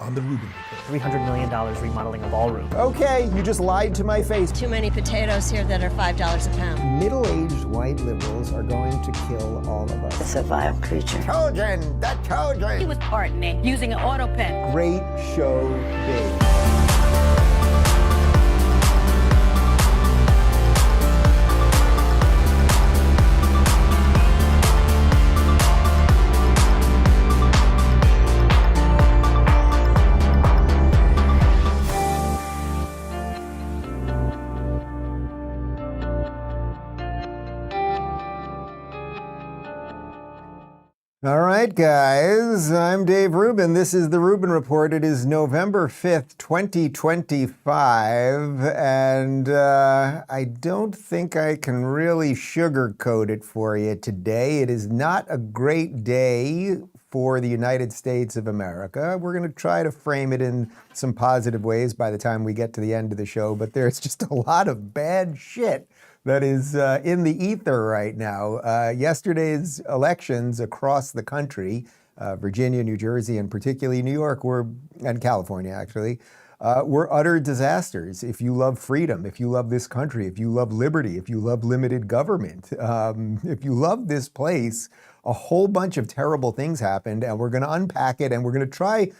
on the Rubin Report. $300 million remodeling a ballroom. Okay, you just lied to my face. Too many potatoes here that are $5 a pound. Middle-aged white liberals are going to kill all of us. It's a vile creature. Children, the children. He was pardoning, using an auto pen. Great show, big. All right, guys, I'm Dave Rubin. This is the Rubin Report. It is November 5th, 2025, and I don't think I can really sugarcoat it for you today. It is not a great day for the United States of America. We're going to try to frame it in some positive ways by the time we get to the end of the show, but there's just a lot of bad shit that is in the ether right now. Yesterday's elections across the country, Virginia, New Jersey, and particularly New York, and California actually, were utter disasters. If you love freedom, if you love this country, if you love liberty, if you love limited government, if you love this place, a whole bunch of terrible things happened, and we're gonna unpack it, and we're gonna try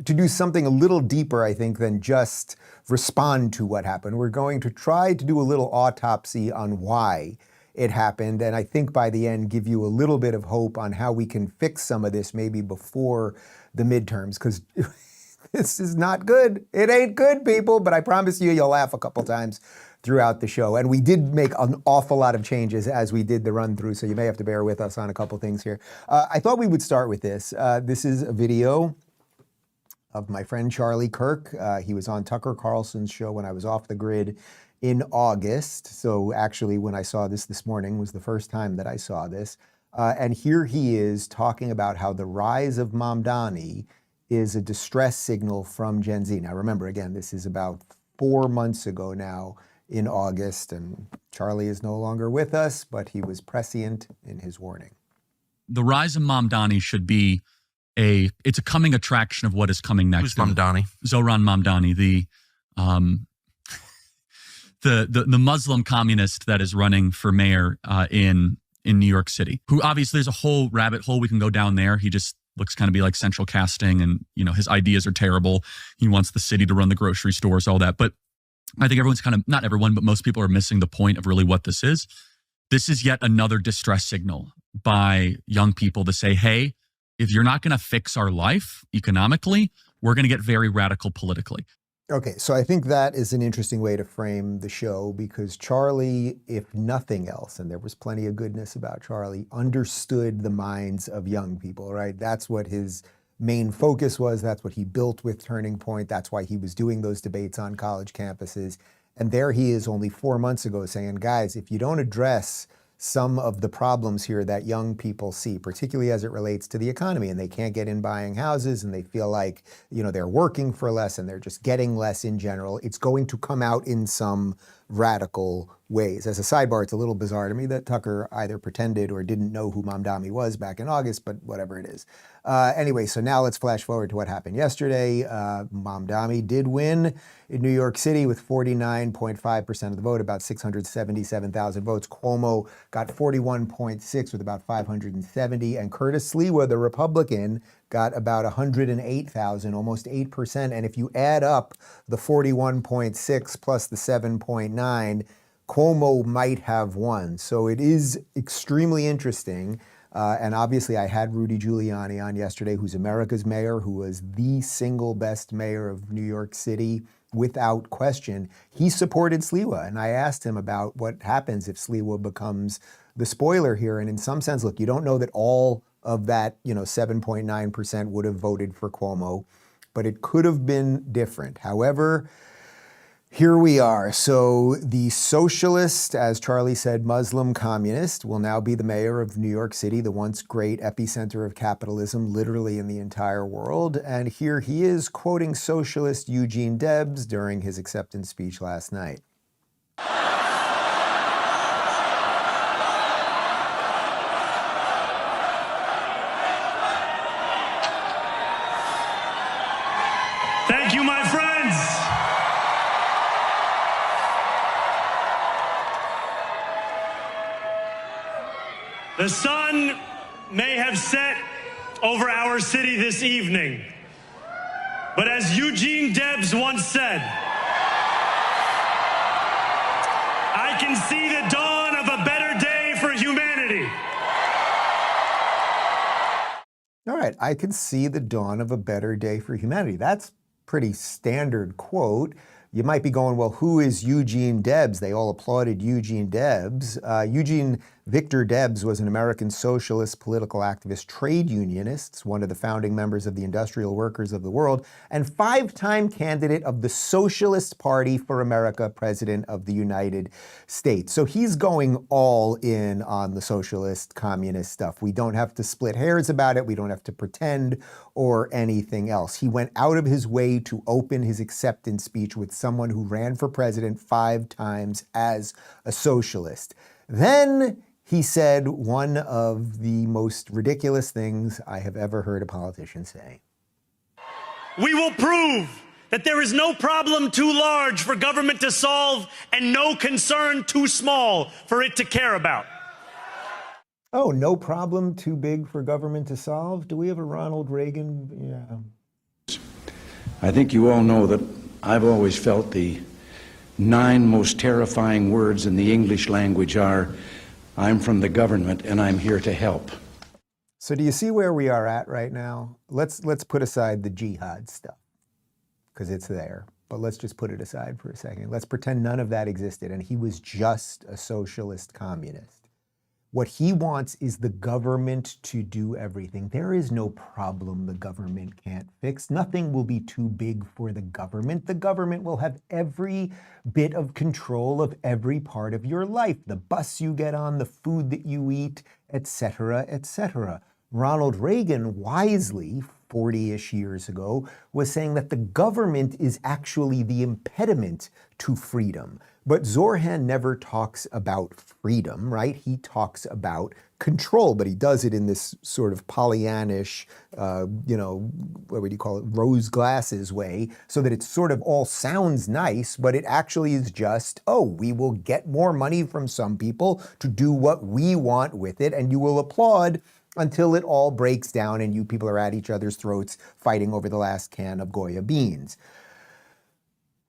to do something a little deeper, I think, than just respond to what happened. We're going to try to do a little autopsy on why it happened, and I think by the end give you a little bit of hope on how we can fix some of this maybe before the midterms, because this is not good. It ain't good, people, but I promise you, you'll laugh a couple times throughout the show. And we did make an awful lot of changes as we did the run through, so you may have to bear with us on a couple things here. I thought we would start with this. This is a video of my friend Charlie Kirk. He was on Tucker Carlson's show when I was off the grid in August. So actually when I saw this morning was the first time that I saw this. And here he is talking about how the rise of Mamdani is a distress signal from Gen Z. Now remember, again, this is about 4 months ago now in August, and Charlie is no longer with us, but he was prescient in his warning. The rise of Mamdani should be it's a coming attraction of what is coming next. Who's Mamdani? Zohran Mamdani, the Muslim communist that is running for mayor in New York City, who obviously there's a whole rabbit hole we can go down there. He just looks kind of be like central casting, and his ideas are terrible. He wants the city to run the grocery stores, all that. But I think everyone's not everyone, but most people are missing the point of really what this is. This is yet another distress signal by young people to say, hey, if you're not going to fix our life economically, we're going to get very radical politically. Okay, so I think that is an interesting way to frame the show, because Charlie, if nothing else, and there was plenty of goodness about Charlie, understood the minds of young people, right? That's what his main focus was. That's what he built with Turning Point. That's why he was doing those debates on college campuses. And there he is only 4 months ago saying, guys, if you don't address some of the problems here that young people see, particularly as it relates to the economy, and they can't get in buying houses, and they feel like, they're working for less and they're just getting less in general, it's going to come out in some radical ways. As a sidebar, it's a little bizarre to me that Tucker either pretended or didn't know who Mamdani was back in August, but whatever it is. Anyway, so now let's flash forward to what happened yesterday. Mamdani did win in New York City with 49.5% of the vote, about 677,000 votes. Cuomo got 41.6 with about 570, and Curtis Sliwa, the Republican, got about 108,000, almost 8%. And if you add up the 41.6 plus the 7.9, Cuomo might have won. So it is extremely interesting. And obviously I had Rudy Giuliani on yesterday, who's America's mayor, who was the single best mayor of New York City without question. He supported Sliwa, and I asked him about what happens if Sliwa becomes the spoiler here. And in some sense, look, you don't know that all of that, 7.9% would have voted for Cuomo, but it could have been different. However, here we are. So the socialist, as Charlie said, Muslim communist, will now be the mayor of New York City, the once great epicenter of capitalism, literally in the entire world. And here he is quoting socialist Eugene Debs during his acceptance speech last night. The sun may have set over our city this evening, but as Eugene Debs once said, I can see the dawn of a better day for humanity. All right, I can see the dawn of a better day for humanity. That's pretty standard quote. You might be going, well, who is Eugene Debs? They all applauded Eugene Debs. Eugene Victor Debs was an American socialist, political activist, trade unionist, one of the founding members of the Industrial Workers of the World, and five-time candidate of the Socialist Party for America, President of the United States. So he's going all in on the socialist, communist stuff. We don't have to split hairs about it. We don't have to pretend or anything else. He went out of his way to open his acceptance speech with someone who ran for president 5 times as a socialist. Then he said one of the most ridiculous things I have ever heard a politician say. We will prove that there is no problem too large for government to solve and no concern too small for it to care about. Oh, no problem too big for government to solve? Do we have a Ronald Reagan? Yeah. I think you all know that I've always felt the 9 most terrifying words in the English language are, I'm from the government and I'm here to help. So do you see where we are at right now? Let's put aside the jihad stuff, because it's there. But let's just put it aside for a second. Let's pretend none of that existed and he was just a socialist communist. What he wants is the government to do everything. There is no problem the government can't fix. Nothing will be too big for the government. The government will have every bit of control of every part of your life. The bus you get on, the food that you eat, etc., etc. Ronald Reagan wisely, 40-ish years ago, was saying that the government is actually the impediment to freedom. But Zohran never talks about freedom, right? He talks about control, but he does it in this sort of Pollyannish, what would you call it, rose glasses way, so that it sort of all sounds nice, but it actually is just, oh, we will get more money from some people to do what we want with it, and you will applaud until it all breaks down and you people are at each other's throats fighting over the last can of Goya beans.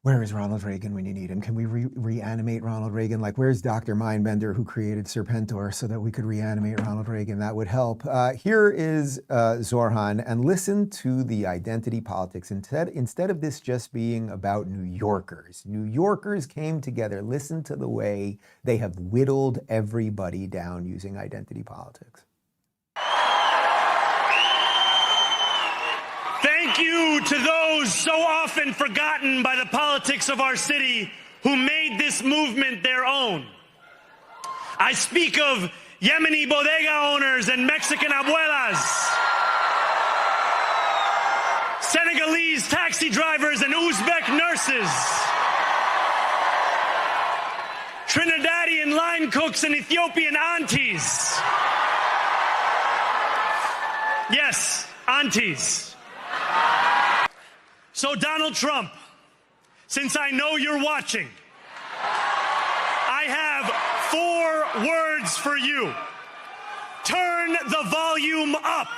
Where is Ronald Reagan when you need him? Can we reanimate Ronald Reagan? Like, where's Dr. Mindbender who created Serpentor so that we could reanimate Ronald Reagan? That would help. Here is Zohran, and listen to the identity politics. Instead of this just being about New Yorkers. New Yorkers came together. Listen to the way they have whittled everybody down using identity politics. Thank you to those so often forgotten by the politics of our city who made this movement their own. I speak of Yemeni bodega owners and Mexican abuelas, Senegalese taxi drivers and Uzbek nurses, Trinidadian line cooks and Ethiopian aunties. Yes, aunties. So Donald Trump, since I know you're watching, I have 4 words for you. Turn the volume up.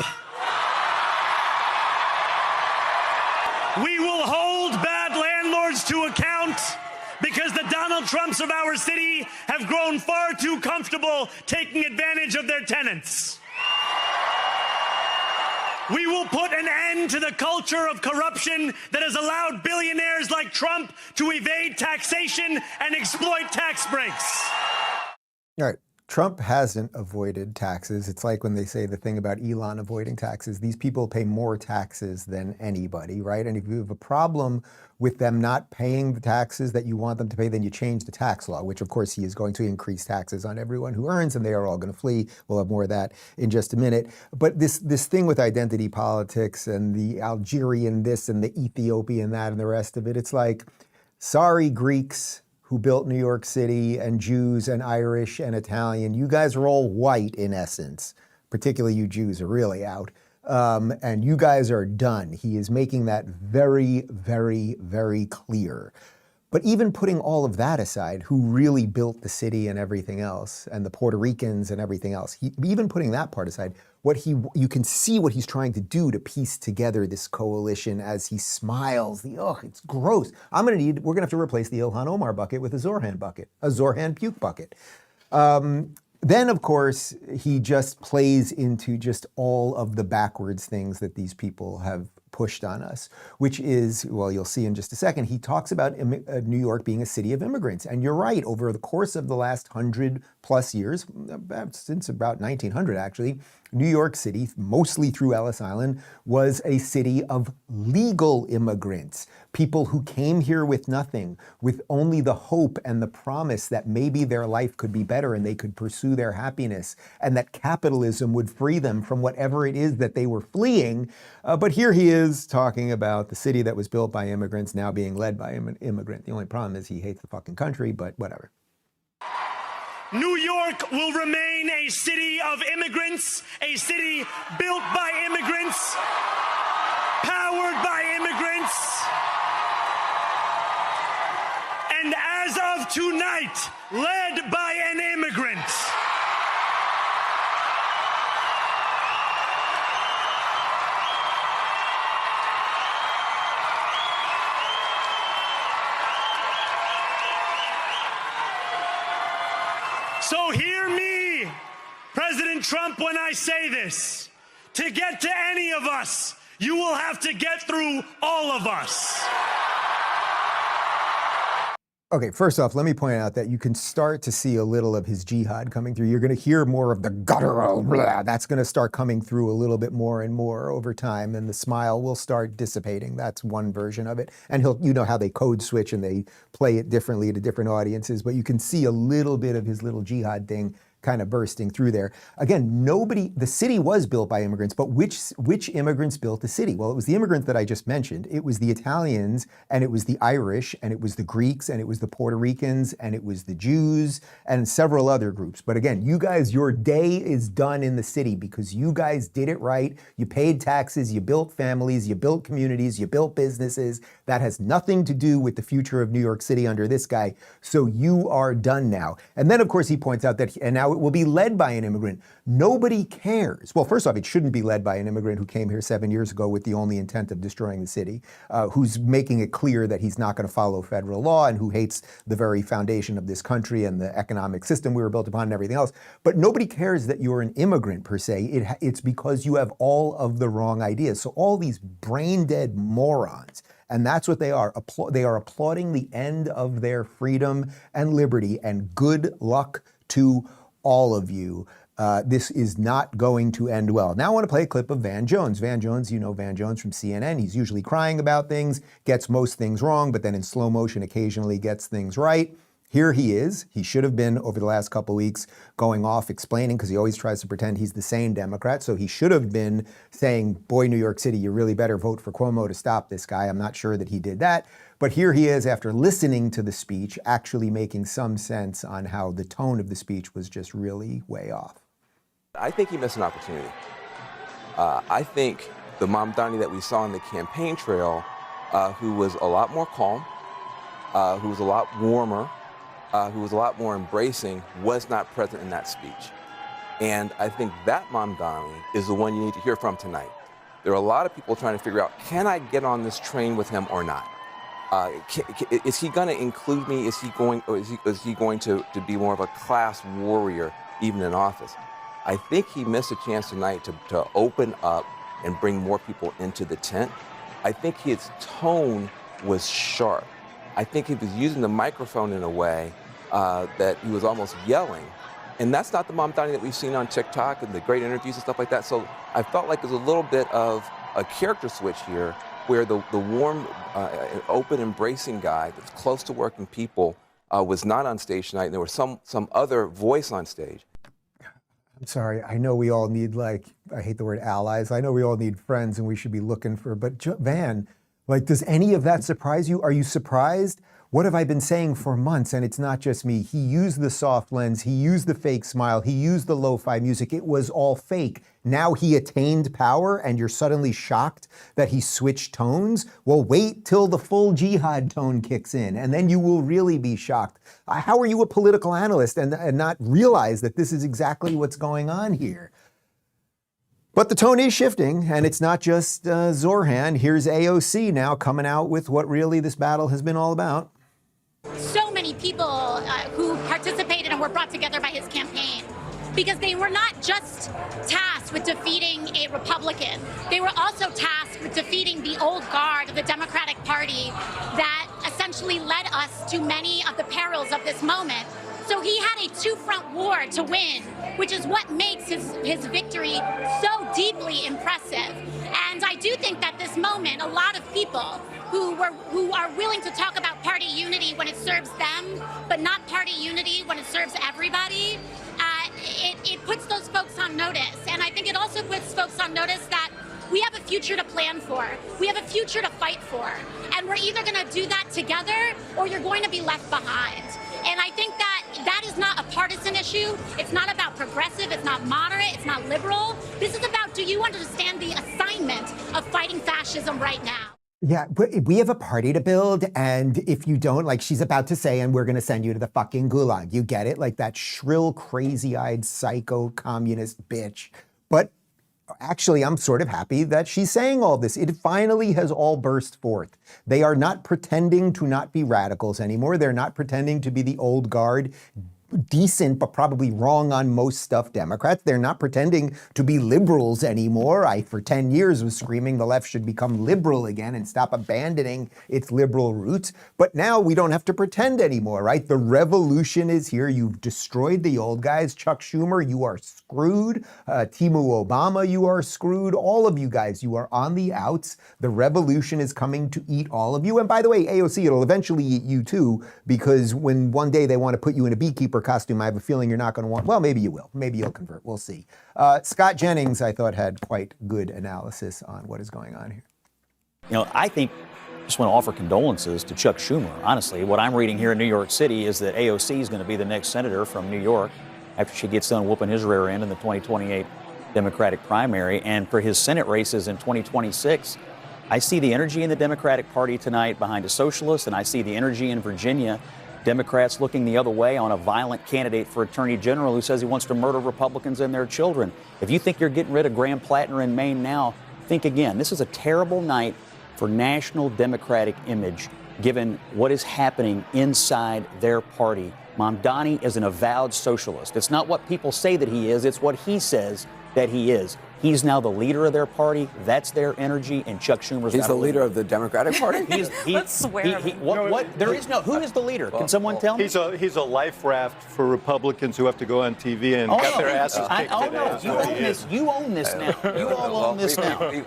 We will hold bad landlords to account because the Donald Trumps of our city have grown far too comfortable taking advantage of their tenants. We will put an end to the culture of corruption that has allowed billionaires like Trump to evade taxation and exploit tax breaks. All right. Trump hasn't avoided taxes. It's like when they say the thing about Elon avoiding taxes. These people pay more taxes than anybody, right? And if you have a problem with them not paying the taxes that you want them to pay, then you change the tax law, which of course he is going to increase taxes on everyone who earns, and they are all going to flee. We'll have more of that in just a minute. But this thing with identity politics and the Algerian this and the Ethiopian that and the rest of it, it's like, sorry, Greeks who built New York City, and Jews and Irish and Italian. You guys are all white in essence. Particularly you Jews are really out. And you guys are done. He is making that very, very, very clear. But even putting all of that aside, who really built the city and everything else, and the Puerto Ricans and everything else, even putting that part aside, you can see what he's trying to do to piece together this coalition as he smiles. It's gross. We're gonna have to replace the Ilhan Omar bucket with a Zohran bucket, a Zohran puke bucket. Then, of course, he just plays into just all of the backwards things that these people have pushed on us, which is, well, you'll see in just a second, he talks about New York being a city of immigrants. And you're right, over the course of the last 100+ years, since about 1900 actually, New York City, mostly through Ellis Island, was a city of legal immigrants, people who came here with nothing, with only the hope and the promise that maybe their life could be better and they could pursue their happiness, and that capitalism would free them from whatever it is that they were fleeing. But here he is talking about the city that was built by immigrants now being led by an immigrant. The only problem is he hates the fucking country, but whatever. New York will remain a city of immigrants, a city built by immigrants, powered by immigrants, and as of tonight, led by an immigrant. So hear me, President Trump, when I say this. To get to any of us, you will have to get through all of us. Okay, first off, let me point out that you can start to see a little of his jihad coming through. You're going to hear more of the guttural blah. That's going to start coming through a little bit more and more over time, and the smile will start dissipating. That's one version of it. And you know how they code switch and they play it differently to different audiences, but you can see a little bit of his little jihad thing kind of bursting through there. Again, the city was built by immigrants, but which immigrants built the city? Well, it was the immigrants that I just mentioned. It was the Italians, and it was the Irish, and it was the Greeks, and it was the Puerto Ricans, and it was the Jews, and several other groups. But again, you guys, your day is done in the city because you guys did it right. You paid taxes, you built families, you built communities, you built businesses. That has nothing to do with the future of New York City under this guy. So you are done now. And then, of course, he points out that, and now it will be led by an immigrant. Nobody cares. Well, first off, it shouldn't be led by an immigrant who came here 7 years ago with the only intent of destroying the city, who's making it clear that he's not going to follow federal law and who hates the very foundation of this country and the economic system we were built upon and everything else. But nobody cares that you're an immigrant per se. It's because you have all of the wrong ideas. So all these brain-dead morons, and that's what they are. They are applauding the end of their freedom and liberty, and good luck to all of you. This is not going to end well. Now I want to play a clip of Van Jones. Van Jones, you know Van Jones from CNN. He's usually crying about things, gets most things wrong, but then in slow motion occasionally gets things right. Here he is. He should have been, over the last couple of weeks, going off explaining, because he always tries to pretend he's the sane Democrat. So he should have been saying, boy, New York City, you really better vote for Cuomo to stop this guy. I'm not sure that he did that. But here he is, after listening to the speech, actually making some sense on how the tone of the speech was just really way off. I think he missed an opportunity. I think the Mamdani that we saw on the campaign trail, who was a lot more calm, who was a lot warmer, who was a lot more embracing, was not present in that speech. And I think that Mamdani is the one you need to hear from tonight. There are a lot of people trying to figure out, can I get on this train with him or not? Is he going to include me? Is he going to be more of a class warrior even in office? I think he missed a chance tonight to open up and bring more people into the tent. I think his tone was sharp. I think he was using the microphone in a way that he was almost yelling. And that's not the Mamdani that we've seen on TikTok and the great interviews and stuff like that. So I felt like there's a little bit of a character switch here, where the warm, open, embracing guy that's close to working people was not on stage tonight, and there was some other voice on stage. I'm sorry, I know we all need, I hate the word allies. I know we all need friends and we should be looking for, but Van, Like, does any of that surprise you? Are you surprised? What have I been saying for months? And it's not just me. He used the soft lens. He used the fake smile. He used the lo-fi music. It was all fake. Now he attained power and you're suddenly shocked that he switched tones? Well, wait till the full jihad tone kicks in and then you will really be shocked. How are you a political analyst and not realize that this is exactly what's going on here? But the tone is shifting, and it's not just Zohran. Here's AOC now coming out with what really this battle has been all about. So many people who participated and were brought together by his campaign, because they were not just tasked with defeating a Republican. They were also tasked with defeating the old guard of the Democratic Party that essentially led us to many of the perils of this moment. So he had a two-front war to win, which is what makes his victory so deeply impressive. And I do think that this moment, a lot of people who are willing to talk about party unity when it serves them, but not party unity when it serves everybody, it puts those folks on notice. And I think it also puts folks on notice that we have a future to plan for. We have a future to fight for. And we're either going to do that together or you're going to be left behind. And I think that is not a partisan issue. It's not about progressive. It's not moderate. It's not liberal. This is about, do you understand the assignment of fighting fascism right now? Yeah, but we have a party to build, and if you don't, like she's about to say, and we're going to send you to the fucking gulag. You get it? Like that shrill, crazy-eyed, psycho, communist bitch. But actually, I'm sort of happy that she's saying all this. It finally has all burst forth. They are not pretending to not be radicals anymore. They're not pretending to be the old guard, decent but probably wrong on most stuff Democrats. They're not pretending to be liberals anymore. I, for 10 years, was screaming the left should become liberal again and stop abandoning its liberal roots. But now we don't have to pretend anymore, right? The revolution is here. You've destroyed the old guys. Chuck Schumer, you are screwed. Timu Obama, you are screwed. All of you guys, you are on the outs. The revolution is coming to eat all of you. And by the way, AOC, it'll eventually eat you too, because when one day they want to put you in a beekeeper costume, I have a feeling you're not going to want, well, maybe you will. Maybe you'll convert. We'll see. Scott Jennings, I thought, had quite good analysis on what is going on here. You know, I think, just want to offer condolences to Chuck Schumer. Honestly, what I'm reading here in New York City is that AOC is going to be the next senator from New York after she gets done whooping his rear end in the 2028 Democratic primary. And for his Senate races in 2026, I see the energy in the Democratic Party tonight behind a socialist, and I see the energy in Virginia. Democrats looking the other way on a violent candidate for attorney general who says he wants to murder Republicans and their children. If you think you're getting rid of Graham Plattner in Maine now, think again. This is a terrible night for national Democratic image, given what is happening inside their party. Mamdani is an avowed socialist. It's not what people say that he is, it's what he says that he is. He's now the leader of their party. That's their energy, and Chuck Schumer's He's the leader of the Democratic Party? Let's swear. There is no. Who is the leader? Can someone tell me? He's a life raft for Republicans who have to go on TV and get their asses kicked today. You own this now. You all own this now.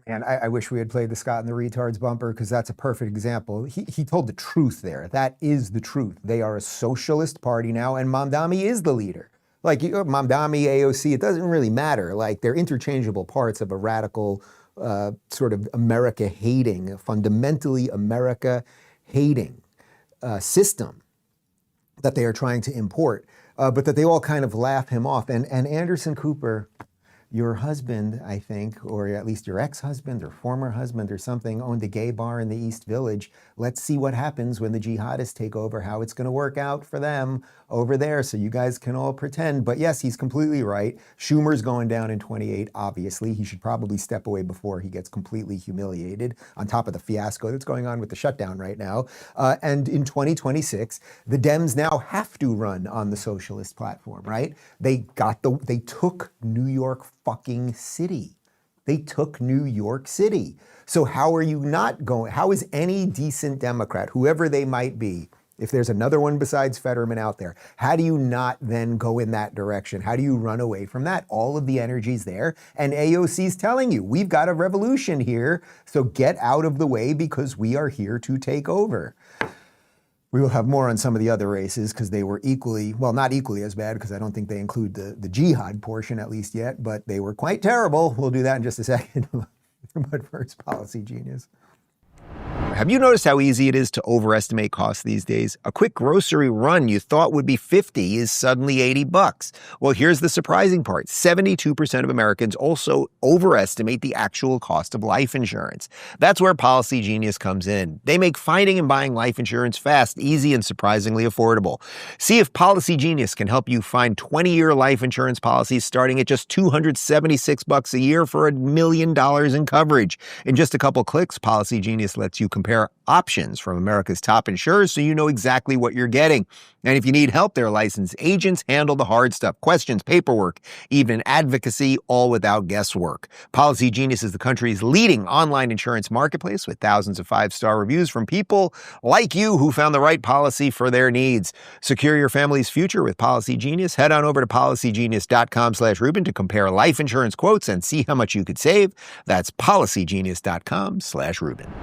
And I wish we had played the Scott and the Retards bumper, because that's a perfect example. He told the truth there. That is the truth. They are a socialist party now, and Mamdani is the leader. Like Mamdani, AOC, it doesn't really matter. Like, they're interchangeable parts of a radical sort of America-hating, fundamentally America-hating system that they are trying to import, but that they all kind of laugh him off. And Anderson Cooper, your husband, I think, or at least your ex-husband or former husband or something, owned a gay bar in the East Village. Let's see what happens when the jihadists take over, how it's going to work out for them over there, so you guys can all pretend. But yes, he's completely right. Schumer's going down in 28, obviously. He should probably step away before he gets completely humiliated, on top of the fiasco that's going on with the shutdown right now. And in 2026, the Dems now have to run on the socialist platform, right? They took New York fucking City. They took New York City. So how are you not going? How is any decent Democrat, whoever they might be, if there's another one besides Fetterman out there, how do you not then go in that direction? How do you run away from that? All of the energy's there, and AOC's telling you, we've got a revolution here, so get out of the way because we are here to take over. We will have more on some of the other races because they were equally, well, not equally as bad, because I don't think they include the jihad portion at least yet, but they were quite terrible. We'll do that in just a second. But first, Policy Genius. Have you noticed how easy it is to overestimate costs these days? A quick grocery run you thought would be $50 is suddenly $80. Well, here's the surprising part. 72% of Americans also overestimate the actual cost of life insurance. That's where Policy Genius comes in. They make finding and buying life insurance fast, easy, and surprisingly affordable. See if Policy Genius can help you find 20-year life insurance policies starting at just $276 a year for $1 million in coverage. In just a couple clicks, Policy Genius lets you compare options from America's top insurers so you know exactly what you're getting. And if you need help, their licensed agents handle the hard stuff, questions, paperwork, even advocacy, all without guesswork. Policy Genius is the country's leading online insurance marketplace with thousands of five-star reviews from people like you who found the right policy for their needs. Secure your family's future with Policy Genius. Head on over to policygenius.com/Rubin to compare life insurance quotes and see how much you could save. That's policygenius.com/Rubin.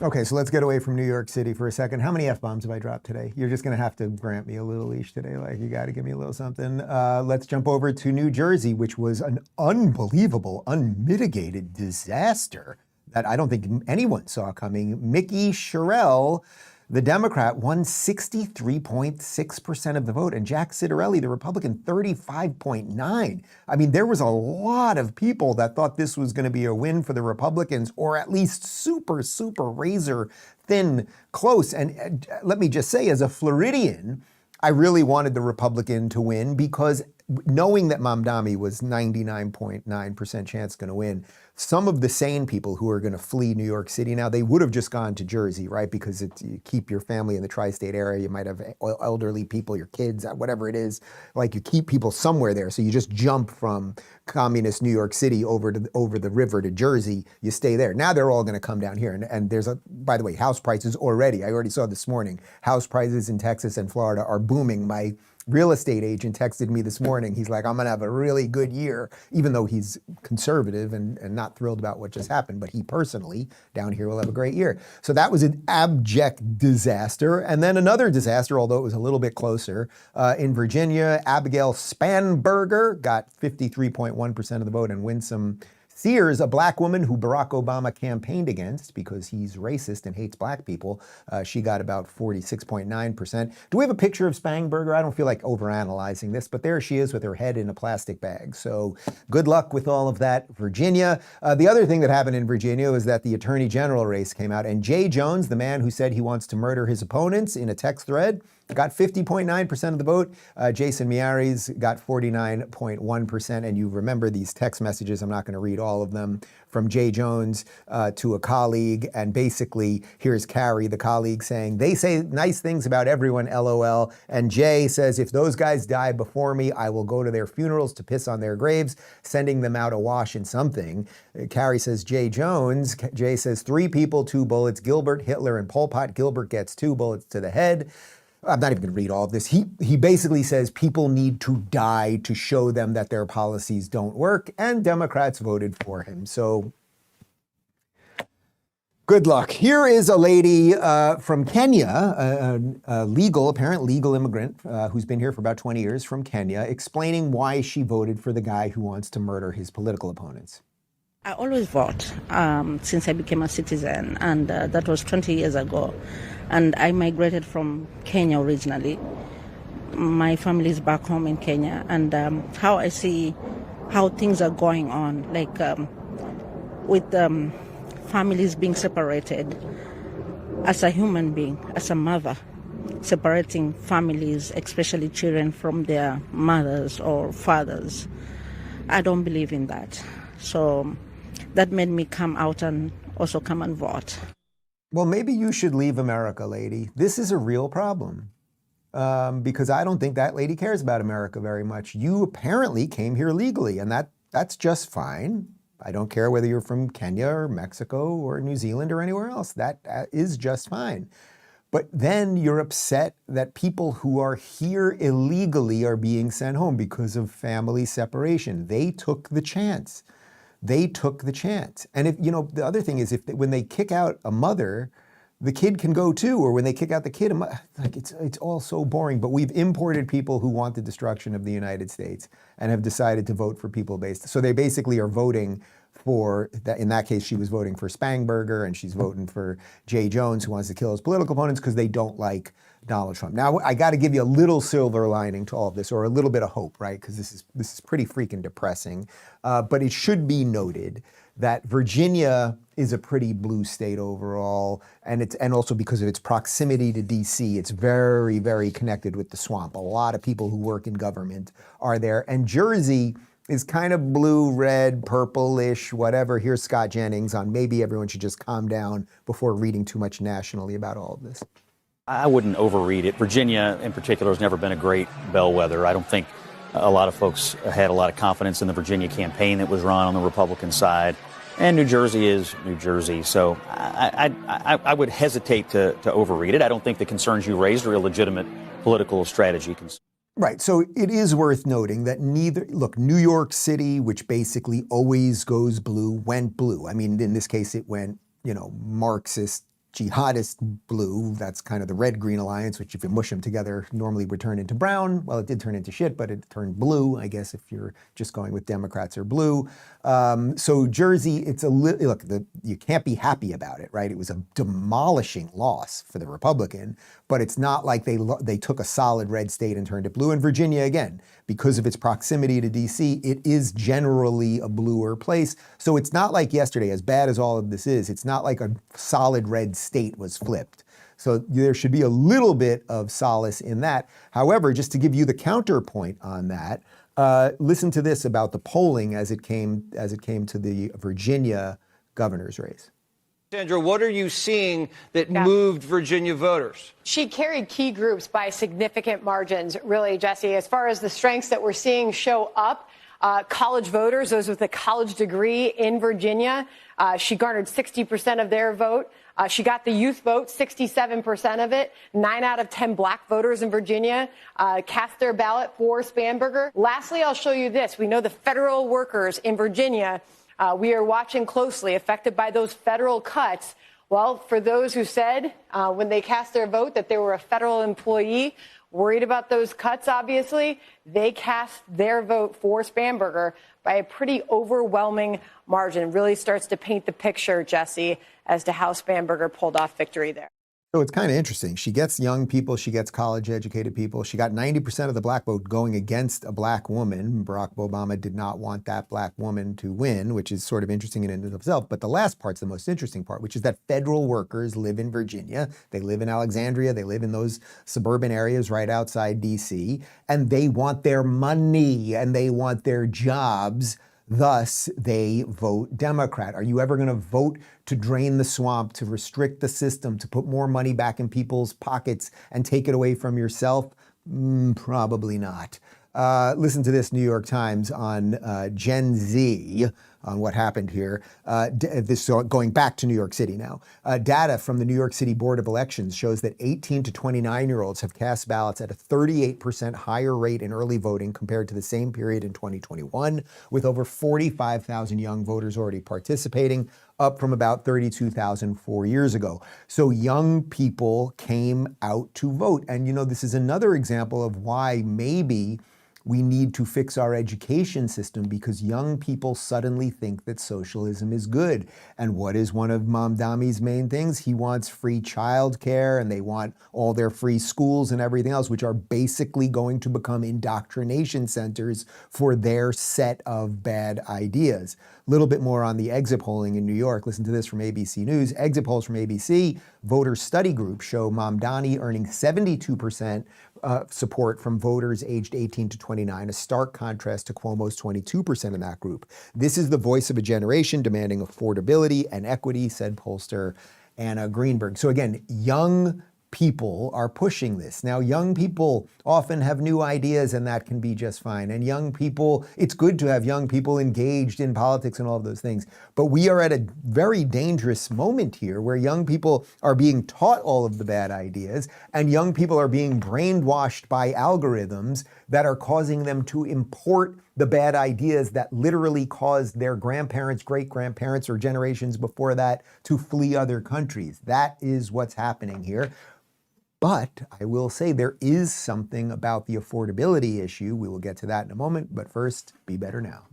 Okay, so let's get away from New York City for a second. How many F-bombs have I dropped today? You're just going to have to grant me a little leash today. Like, you got to give me a little something. Let's jump over to New Jersey, which was an unbelievable, unmitigated disaster that I don't think anyone saw coming. Mickey Sherrill, the Democrat, won 63.6% of the vote, and Jack Ciattarelli, the Republican, 35.9%. I mean, there was a lot of people that thought this was going to be a win for the Republicans, or at least super, super razor thin close. And let me just say, as a Floridian, I really wanted the Republican to win because knowing that Mamdani was 99.9% chance going to win, some of the sane people who are going to flee New York City now, they would have just gone to Jersey, right? Because you keep your family in the tri-state area. You might have elderly people, your kids, whatever it is. Like, you keep people somewhere there. So you just jump from communist New York City over the river to Jersey. You stay there. Now they're all going to come down here. And there's by the way, house prices already, I already saw this morning, house prices in Texas and Florida are booming. My real estate agent texted me this morning. He's like, I'm going to have a really good year, even though he's conservative and not thrilled about what just happened. But he personally, down here, will have a great year. So that was an abject disaster. And then another disaster, although it was a little bit closer, in Virginia, Abigail Spanberger got 53.1% of the vote, and Winsome Sears, a black woman who Barack Obama campaigned against because he's racist and hates black people, she got about 46.9%. Do we have a picture of Spanberger? I don't feel like overanalyzing this, but there she is with her head in a plastic bag. So good luck with all of that, Virginia. The other thing that happened in Virginia was that the Attorney General race came out, and Jay Jones, the man who said he wants to murder his opponents in a text thread, got 50.9% of the vote. Jason Miyares got 49.1%. And you remember these text messages, I'm not going to read all of them, from Jay Jones to a colleague. And basically, here's Carrie, the colleague, saying, they say nice things about everyone, LOL. And Jay says, if those guys die before me, I will go to their funerals to piss on their graves, sending them out awash in something. Carrie says, Jay Jones. Jay says, 3 people, 2 bullets, Gilbert, Hitler, and Pol Pot. Gilbert gets 2 bullets to the head. I'm not even going to read all of this. He basically says people need to die to show them that their policies don't work, and Democrats voted for him. So good luck. Here is a lady from Kenya, a apparent legal immigrant who's been here for about 20 years from Kenya, explaining why she voted for the guy who wants to murder his political opponents. I always vote since I became a citizen, and that was 20 years ago. And I migrated from Kenya originally. My family is back home in Kenya, and how I see how things are going on, like with families being separated, as a human being, as a mother, separating families, especially children, from their mothers or fathers. I don't believe in that. So that made me come out and also come and vote. Well, maybe you should leave America, lady. This is a real problem because I don't think that lady cares about America very much. You apparently came here legally, and that's just fine. I don't care whether you're from Kenya or Mexico or New Zealand or anywhere else. That is just fine. But then you're upset that people who are here illegally are being sent home because of family separation. They took the chance. They took the chance. And if, the other thing is when they kick out a mother, the kid can go too, or when they kick out the kid, like it's all so boring. But we've imported people who want the destruction of the United States and have decided to vote for people based. So they basically are voting for that. In that case, she was voting for Spangberger, and she's voting for Jay Jones, who wants to kill his political opponents because they don't like Donald Trump. Now, I got to give you a little silver lining to all of this, or a little bit of hope, right? Because this is pretty freaking depressing. But it should be noted that Virginia is a pretty blue state overall, and also because of its proximity to D.C., it's very, very connected with the swamp. A lot of people who work in government are there, and Jersey is kind of blue, red, purple-ish, whatever. Here's Scott Jennings on maybe everyone should just calm down before reading too much nationally about all of this. I wouldn't overread it. Virginia, in particular, has never been a great bellwether. I don't think a lot of folks had a lot of confidence in the Virginia campaign that was run on the Republican side. And New Jersey is New Jersey. So I would hesitate to overread it. I don't think the concerns you raised are a legitimate political strategy. Right. So it is worth noting that New York City, which basically always goes blue, went blue. I mean, in this case, it went, Marxist, jihadist blue. That's kind of the red-green alliance, which if you mush them together normally would turn into brown. Well, it did turn into shit, but it turned blue, I guess, if you're just going with Democrats or blue. So Jersey, it's you can't be happy about it, right? It was a demolishing loss for the Republican, but it's not like they took a solid red state and turned it blue. And Virginia, again, because of its proximity to D.C., it is generally a bluer place. So it's not like yesterday, as bad as all of this is, it's not like a solid red state was flipped. So there should be a little bit of solace in that. However, just to give you the counterpoint on that, listen to this about the polling as it came to the Virginia governor's race. Sandra, what are you seeing that moved Virginia voters? She carried key groups by significant margins, really, Jesse. As far as the strengths that we're seeing show up, college voters, those with a college degree in Virginia, she garnered 60% of their vote. She got the youth vote, 67% of it. 9 out of 10 black voters in Virginia cast their ballot for Spangberger. Lastly, I'll show you this. We know the federal workers in Virginia, we are watching closely, affected by those federal cuts. Well, for those who said when they cast their vote that they were a federal employee, worried about those cuts, obviously, they cast their vote for Spangberger by a pretty overwhelming margin. Really starts to paint the picture, Jesse, as to how Spangberger pulled off victory there. So it's kind of interesting. She gets young people, she gets college-educated people. She got 90% of the black vote going against a black woman. Barack Obama did not want that black woman to win, which is sort of interesting in and of itself. But the last part's the most interesting part, which is that federal workers live in Virginia. They live in Alexandria. They live in those suburban areas right outside D.C. And they want their money and they want their jobs. Thus, they vote Democrat. Are you ever going to vote to drain the swamp, to restrict the system, to put more money back in people's pockets and take it away from yourself? Probably not. Listen to this New York Times on Gen Z, on what happened here. This going back to New York City now. Data from the New York City Board of Elections shows that 18 to 29-year-olds have cast ballots at a 38% higher rate in early voting compared to the same period in 2021, with over 45,000 young voters already participating, up from about 32,000 4 years ago. So young people came out to vote. And this is another example of why maybe we need to fix our education system, because young people suddenly think that socialism is good. And what is one of Mamdani's main things? He wants free childcare, and they want all their free schools and everything else, which are basically going to become indoctrination centers for their set of bad ideas. A little bit more on the exit polling in New York. Listen to this from ABC News. Exit polls from ABC, voter study group show Mamdani earning 72% support from voters aged 18 to 29, a stark contrast to Cuomo's 22% in that group. This is the voice of a generation demanding affordability and equity, said pollster Anna Greenberg. So again, young people are pushing this. Now, young people often have new ideas, and that can be just fine. And young people, it's good to have young people engaged in politics and all of those things. But we are at a very dangerous moment here where young people are being taught all of the bad ideas, and young people are being brainwashed by algorithms that are causing them to import the bad ideas that literally caused their grandparents, great-grandparents, or generations before that to flee other countries. That is what's happening here. But I will say there is something about the affordability issue. We will get to that in a moment, but first, be better now.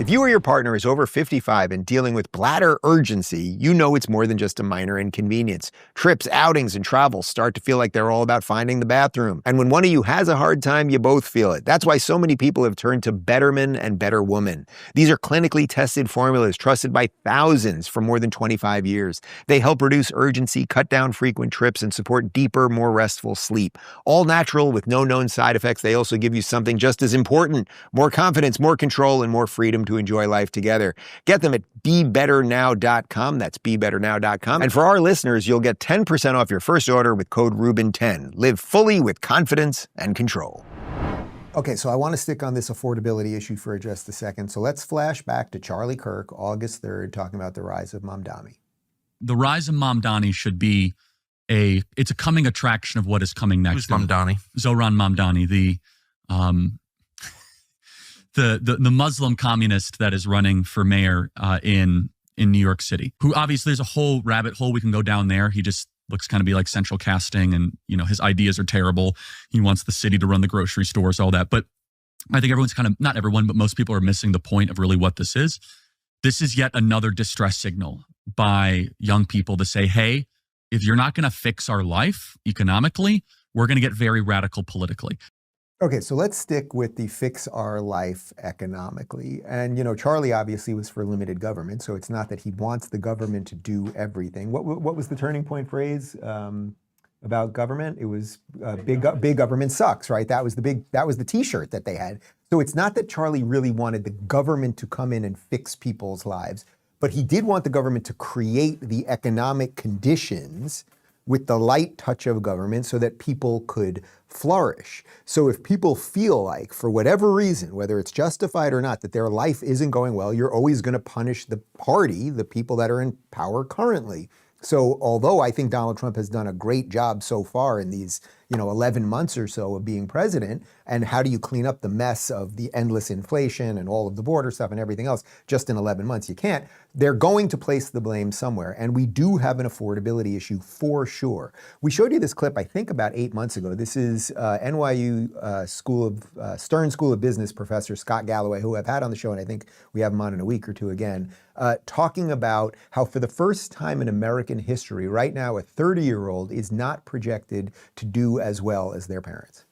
If you or your partner is over 55 and dealing with bladder urgency, you know it's more than just a minor inconvenience. Trips, outings, and travels start to feel like they're all about finding the bathroom. And when one of you has a hard time, you both feel it. That's why so many people have turned to Betterman and Better Woman. These are clinically tested formulas trusted by thousands for more than 25 years. They help reduce urgency, cut down frequent trips, and support deeper, more restful sleep. All natural with no known side effects. They also give you something just as important: more confidence, more control, and more freedom to enjoy life together. Get them at BeBetterNow.com. That's BeBetterNow.com. And for our listeners, you'll get 10% off your first order with code Rubin10. Live fully with confidence and control. Okay, so I want to stick on this affordability issue for just a second. So let's flash back to Charlie Kirk, August 3rd, talking about the rise of Mamdani. The rise of Mamdani should be it's a coming attraction of what is coming next. Who's Mamdani? Zohran Mamdani, the Muslim communist that is running for mayor in New York City, who obviously there's a whole rabbit hole we can go down there. He just looks kind of be like central casting, and his ideas are terrible. He wants the city to run the grocery stores, all that. But I think everyone's not everyone, but most people are missing the point of really what this is. This is yet another distress signal by young people to say, hey, if you're not going to fix our life economically, we're going to get very radical politically. Okay, so let's stick with the fix our life economically. And, Charlie obviously was for limited government, so it's not that he wants the government to do everything. What was the turning point phrase about government? It was big government sucks, right? That was the T-shirt that they had. So it's not that Charlie really wanted the government to come in and fix people's lives, but he did want the government to create the economic conditions with the light touch of government so that people could flourish. So if people feel like, for whatever reason, whether it's justified or not, that their life isn't going well, you're always going to punish the party, the people that are in power currently. So although I think Donald Trump has done a great job so far in these 11 months or so of being president, and how do you clean up the mess of the endless inflation and all of the border stuff and everything else just in 11 months? You can't. They're going to place the blame somewhere. And we do have an affordability issue for sure. We showed you this clip, I think, about 8 months ago. This is NYU Stern School of Business professor Scott Galloway, who I've had on the show, and I think we have him on in a week or two again, talking about how for the first time in American history, right now, a 30-year-old is not projected to do as well as their parents.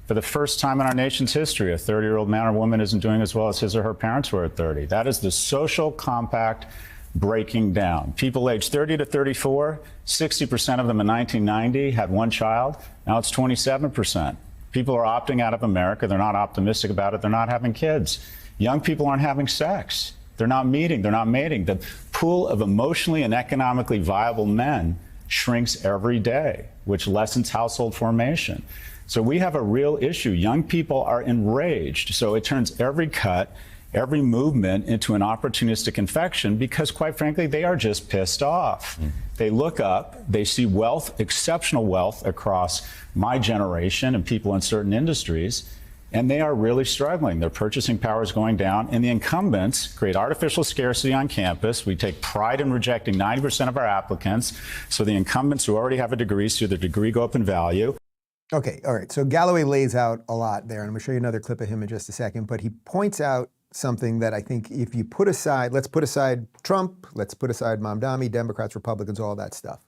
For the first time in our nation's history, a 30-year-old man or woman isn't doing as well as his or her parents were at 30. That is the social compact breaking down. People aged 30 to 34, 60% of them in 1990 had one child. Now it's 27%. People are opting out of America. They're not optimistic about it. They're not having kids. Young people aren't having sex. They're not meeting. They're not mating. The pool of emotionally and economically viable men shrinks every day, which lessens household formation. So we have a real issue. Young people are enraged. So it turns every cut, every movement into an opportunistic infection because, quite frankly, they are just pissed off. They look up, they see wealth, exceptional wealth across my generation and people in certain industries, and they are really struggling. Their purchasing power is going down, and the incumbents create artificial scarcity on campus. We take pride in rejecting 90% of our applicants, so the incumbents who already have a degree see their degree go up in value. Okay, all right. So Galloway lays out a lot there, and I'm going to show you another clip of him in just a second, but he points out something that I think if you put aside, let's put aside Trump, let's put aside Mamdani, Democrats, Republicans, all that stuff.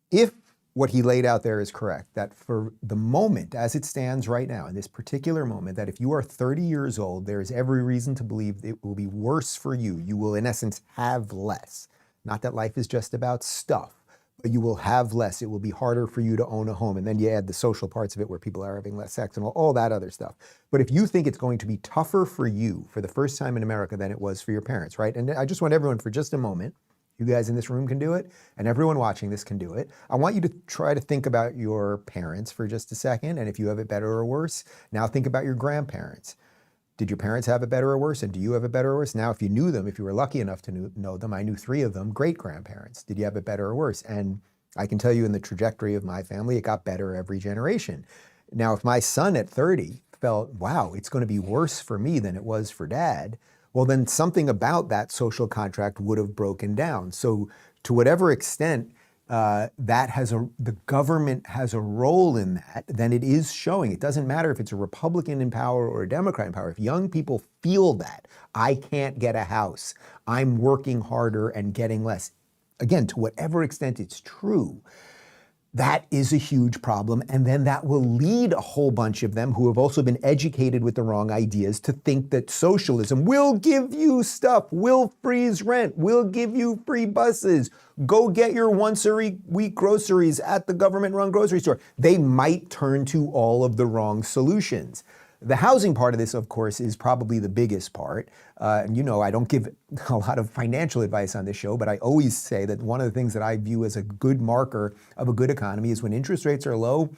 If what he laid out there is correct, that for the moment, as it stands right now, in this particular moment, that if you are 30 years old, there is every reason to believe it will be worse for you. You will, in essence, have less. Not that life is just about stuff, but you will have less. It will be harder for you to own a home. And then you add the social parts of it where people are having less sex and all that other stuff. But if you think it's going to be tougher for you for the first time in America than it was for your parents, right? And I just want everyone for just a moment, you guys in this room can do it, and everyone watching this can do it. I want you to try to think about your parents for just a second, and if you have it better or worse, now think about your grandparents. Did your parents have it better or worse, and do you have it better or worse? Now, if you knew them, if you were lucky enough to know them, I knew 3 of them, great-grandparents. Did you have it better or worse? And I can tell you in the trajectory of my family, it got better every generation. Now, if my son at 30 felt, wow, it's going to be worse for me than it was for dad, well, then something about that social contract would have broken down. So to whatever extent the government has a role in that, then it is showing. It doesn't matter if it's a Republican in power or a Democrat in power. If young people feel that, I can't get a house, I'm working harder and getting less, again, to whatever extent it's true, that is a huge problem. And then that will lead a whole bunch of them who have also been educated with the wrong ideas to think that socialism will give you stuff, will freeze rent, will give you free buses, go get your once a week groceries at the government-run grocery store. They might turn to all of the wrong solutions. The housing part of this, of course, is probably the biggest part. And you know, I don't give a lot of financial advice on this show, but I always say that one of the things that I view as a good marker of a good economy is when interest rates are low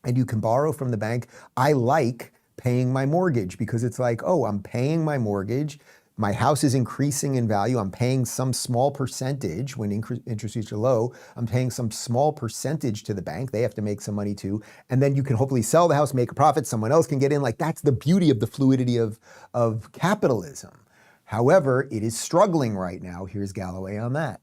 and you can borrow from the bank. I like paying my mortgage because it's like, oh, I'm paying my mortgage. My house is increasing in value. I'm paying some small percentage when interest rates are low. I'm paying some small percentage to the bank. They have to make some money too. And then you can hopefully sell the house, make a profit. Someone else can get in. Like, that's the beauty of the fluidity of capitalism. However, it is struggling right now. Here's Galloway on that.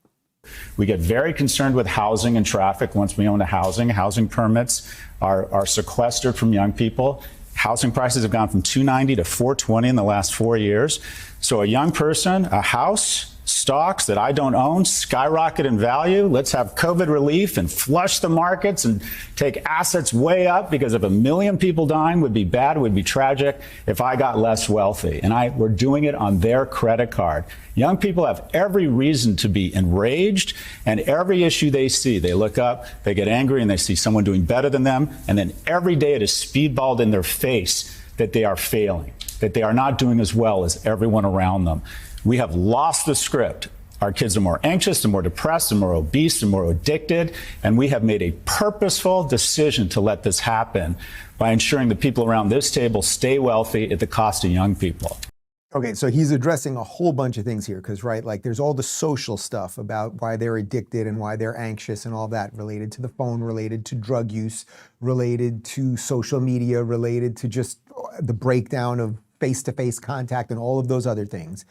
We get very concerned with housing and traffic once we own a housing. Housing permits are sequestered from young people. Housing prices have gone from $290 to $420 in the last 4 years. So a young person, a house, stocks that I don't own skyrocket in value. Let's have COVID relief and flush the markets and take assets way up, because if 1 million people dying would be bad, would be tragic if I got less wealthy. And we're doing it on their credit card. Young people have every reason to be enraged, and every issue they see, they look up, they get angry, and they see someone doing better than them. And then every day it is speedballed in their face that they are failing, that they are not doing as well as everyone around them. We have lost the script. Our kids are more anxious and more depressed and more obese and more addicted. And we have made a purposeful decision to let this happen by ensuring the people around this table stay wealthy at the cost of young people. Okay, so he's addressing a whole bunch of things here because, right, like there's all the social stuff about why they're addicted and why they're anxious and all that related to the phone, related to drug use, related to social media, related to just the breakdown of face-to-face contact and all of those other things.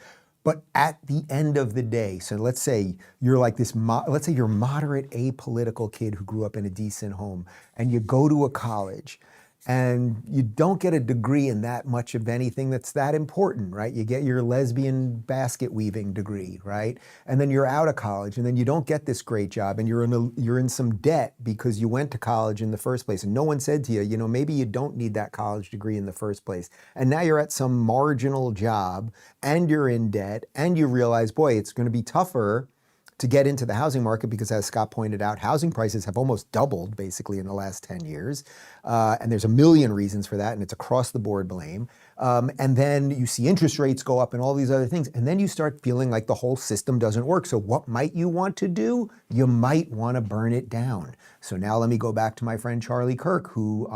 But at the end of the day, so let's say you're like this, let's say you're a moderate apolitical kid who grew up in a decent home and you go to a college and you don't get a degree in that much of anything that's that important, right? You get your lesbian basket weaving degree, right? And then you're out of college and then you don't get this great job and you're in some debt because you went to college in the first place and no one said to you, you know, maybe you don't need that college degree in the first place. And now you're at some marginal job and you're in debt and you realize, boy, it's going to be tougher to get into the housing market because, as Scott pointed out, housing prices have almost doubled basically in the last 10 years. And there's a million reasons for that, and it's across the board blame. And then you see interest rates go up and all these other things. And then you start feeling like the whole system doesn't work. So what might you want to do? You might want to burn it down. So now let me go back to my friend Charlie Kirk, who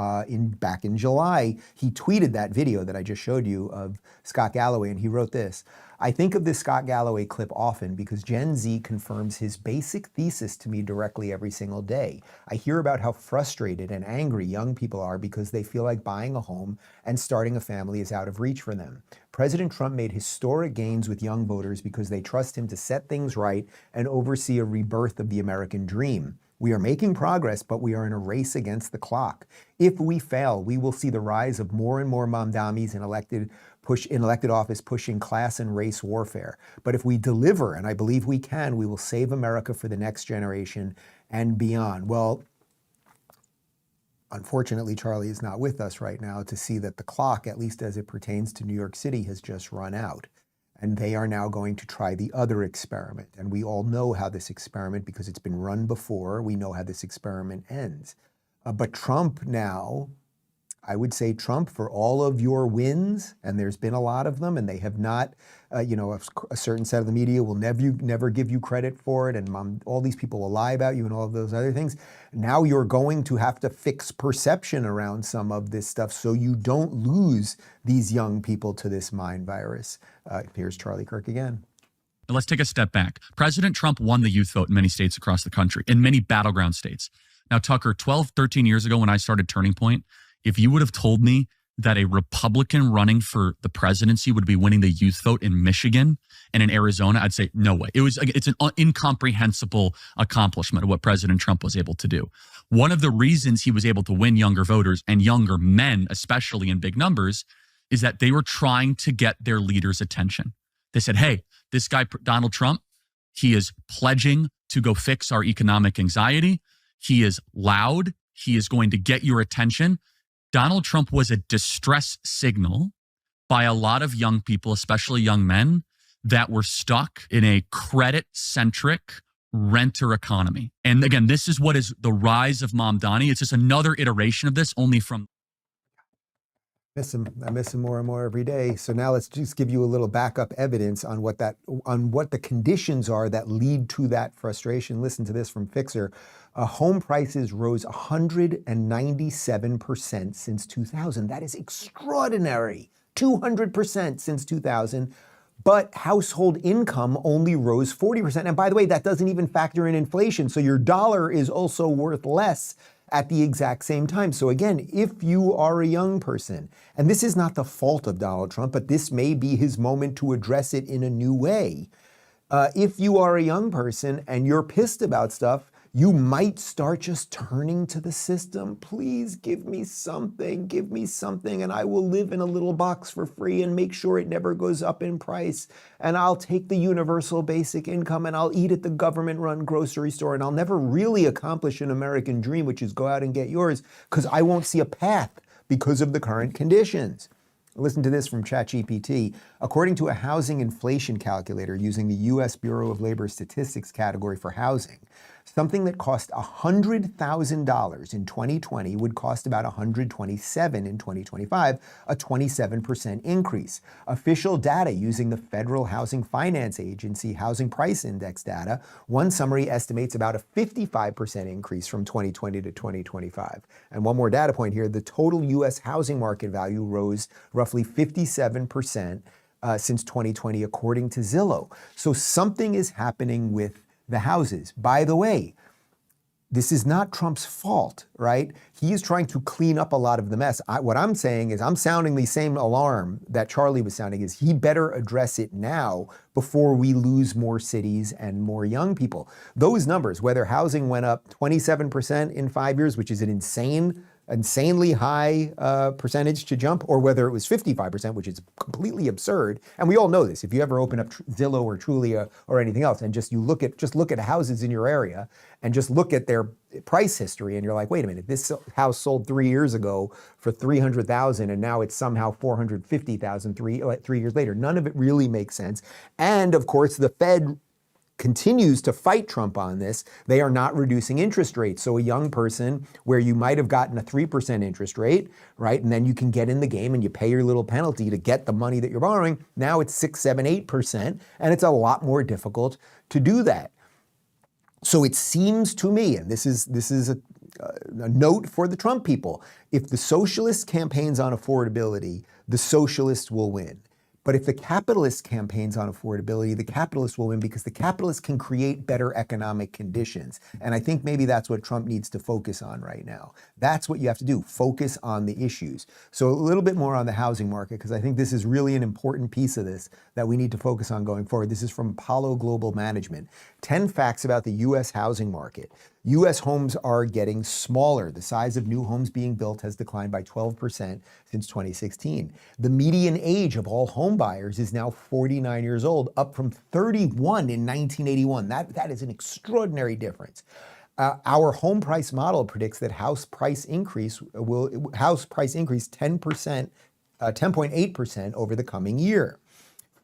back in July, he tweeted that video that I just showed you of Scott Galloway, and he wrote this. I think of this Scott Galloway clip often because Gen Z confirms his basic thesis to me directly every single day. I hear about how frustrated and angry young people are because they feel like buying a home and starting a family is out of reach for them. President Trump made historic gains with young voters because they trust him to set things right and oversee a rebirth of the American dream. We are making progress, but we are in a race against the clock. If we fail, we will see the rise of more and more Mamdanis in elected office pushing class and race warfare. But if we deliver, and I believe we can, we will save America for the next generation and beyond. Well, unfortunately, Charlie is not with us right now to see that the clock, at least as it pertains to New York City, has just run out. And they are now going to try the other experiment. And we all know how this experiment, because it's been run before, we know how this experiment ends. But Trump now, I would say Trump, for all of your wins, and there's been a lot of them, and they have not, a certain set of the media will never give you credit for it, and all these people will lie about you and all of those other things. Now you're going to have to fix perception around some of this stuff so you don't lose these young people to this mind virus. Here's Charlie Kirk again. Let's take a step back. President Trump won the youth vote in many states across the country, in many battleground states. Now, Tucker, 12, 13 years ago when I started Turning Point, if you would have told me that a Republican running for the presidency would be winning the youth vote in Michigan and in Arizona, I'd say no way. It's an incomprehensible accomplishment of what President Trump was able to do. One of the reasons he was able to win younger voters and younger men, especially in big numbers, is that they were trying to get their leaders' attention. They said, hey, this guy, Donald Trump, he is pledging to go fix our economic anxiety. He is loud. He is going to get your attention. Donald Trump was a distress signal by a lot of young people, especially young men, that were stuck in a credit-centric renter economy. And again, this is what is the rise of Mamdani. It's just another iteration of this, only from... I miss him more and more every day. So now let's just give you a little backup evidence on what the conditions are that lead to that frustration. Listen to this from Fixer. Home prices rose 197% since 2000. That is extraordinary. 200% since 2000. But household income only rose 40%. And by the way, that doesn't even factor in inflation. So your dollar is also worth less at the exact same time. So again, if you are a young person, and this is not the fault of Donald Trump, but this may be his moment to address it in a new way. If you are a young person and you're pissed about stuff, you might start just turning to the system. Please give me something, and I will live in a little box for free and make sure it never goes up in price. And I'll take the universal basic income and I'll eat at the government-run grocery store, and I'll never really accomplish an American dream, which is go out and get yours, because I won't see a path because of the current conditions. Listen to this from ChatGPT. According to a housing inflation calculator using the U.S. Bureau of Labor Statistics category for housing, something that cost $100,000 in 2020 would cost about $127,000 in 2025, a 27% increase. Official data using the Federal Housing Finance Agency Housing Price Index data, one summary estimates about a 55% increase from 2020 to 2025. And one more data point here, the total U.S. housing market value rose roughly 57% since 2020, according to Zillow. So something is happening with the houses. By the way, this is not Trump's fault, right? He is trying to clean up a lot of the mess. What I'm saying is I'm sounding the same alarm that Charlie was sounding, is he better address it now before we lose more cities and more young people. Those numbers, whether housing went up 27% in 5 years, which is an insanely high percentage to jump, or whether it was 55%, which is completely absurd. And we all know this. If you ever open up Zillow or Trulia or anything else, and just look at houses in your area and just look at their price history, and you're like, wait a minute, this house sold 3 years ago for $300,000, and now it's somehow $450,000 3 years later. None of it really makes sense. And of course, the Fed continues to fight Trump on this. They are not reducing interest rates. So a young person where you might have gotten a 3% interest rate, right? And then you can get in the game and you pay your little penalty to get the money that you're borrowing. Now it's 6, 7, 8%. And it's a lot more difficult to do that. So it seems to me, and this is a note for the Trump people, if the socialist campaigns on affordability, the socialists will win. But if the capitalist campaigns on affordability, the capitalists will win, because the capitalists can create better economic conditions. And I think maybe that's what Trump needs to focus on right now. That's what you have to do, focus on the issues. So a little bit more on the housing market, because I think this is really an important piece of this that we need to focus on going forward. This is from Apollo Global Management. 10 facts about the U.S. housing market. U.S. homes are getting smaller. The size of new homes being built has declined by 12% since 2016. The median age of all home buyers is now 49 years old, up from 31 in 1981. That is an extraordinary difference. Our home price model predicts that house price increase 10.8% over the coming year.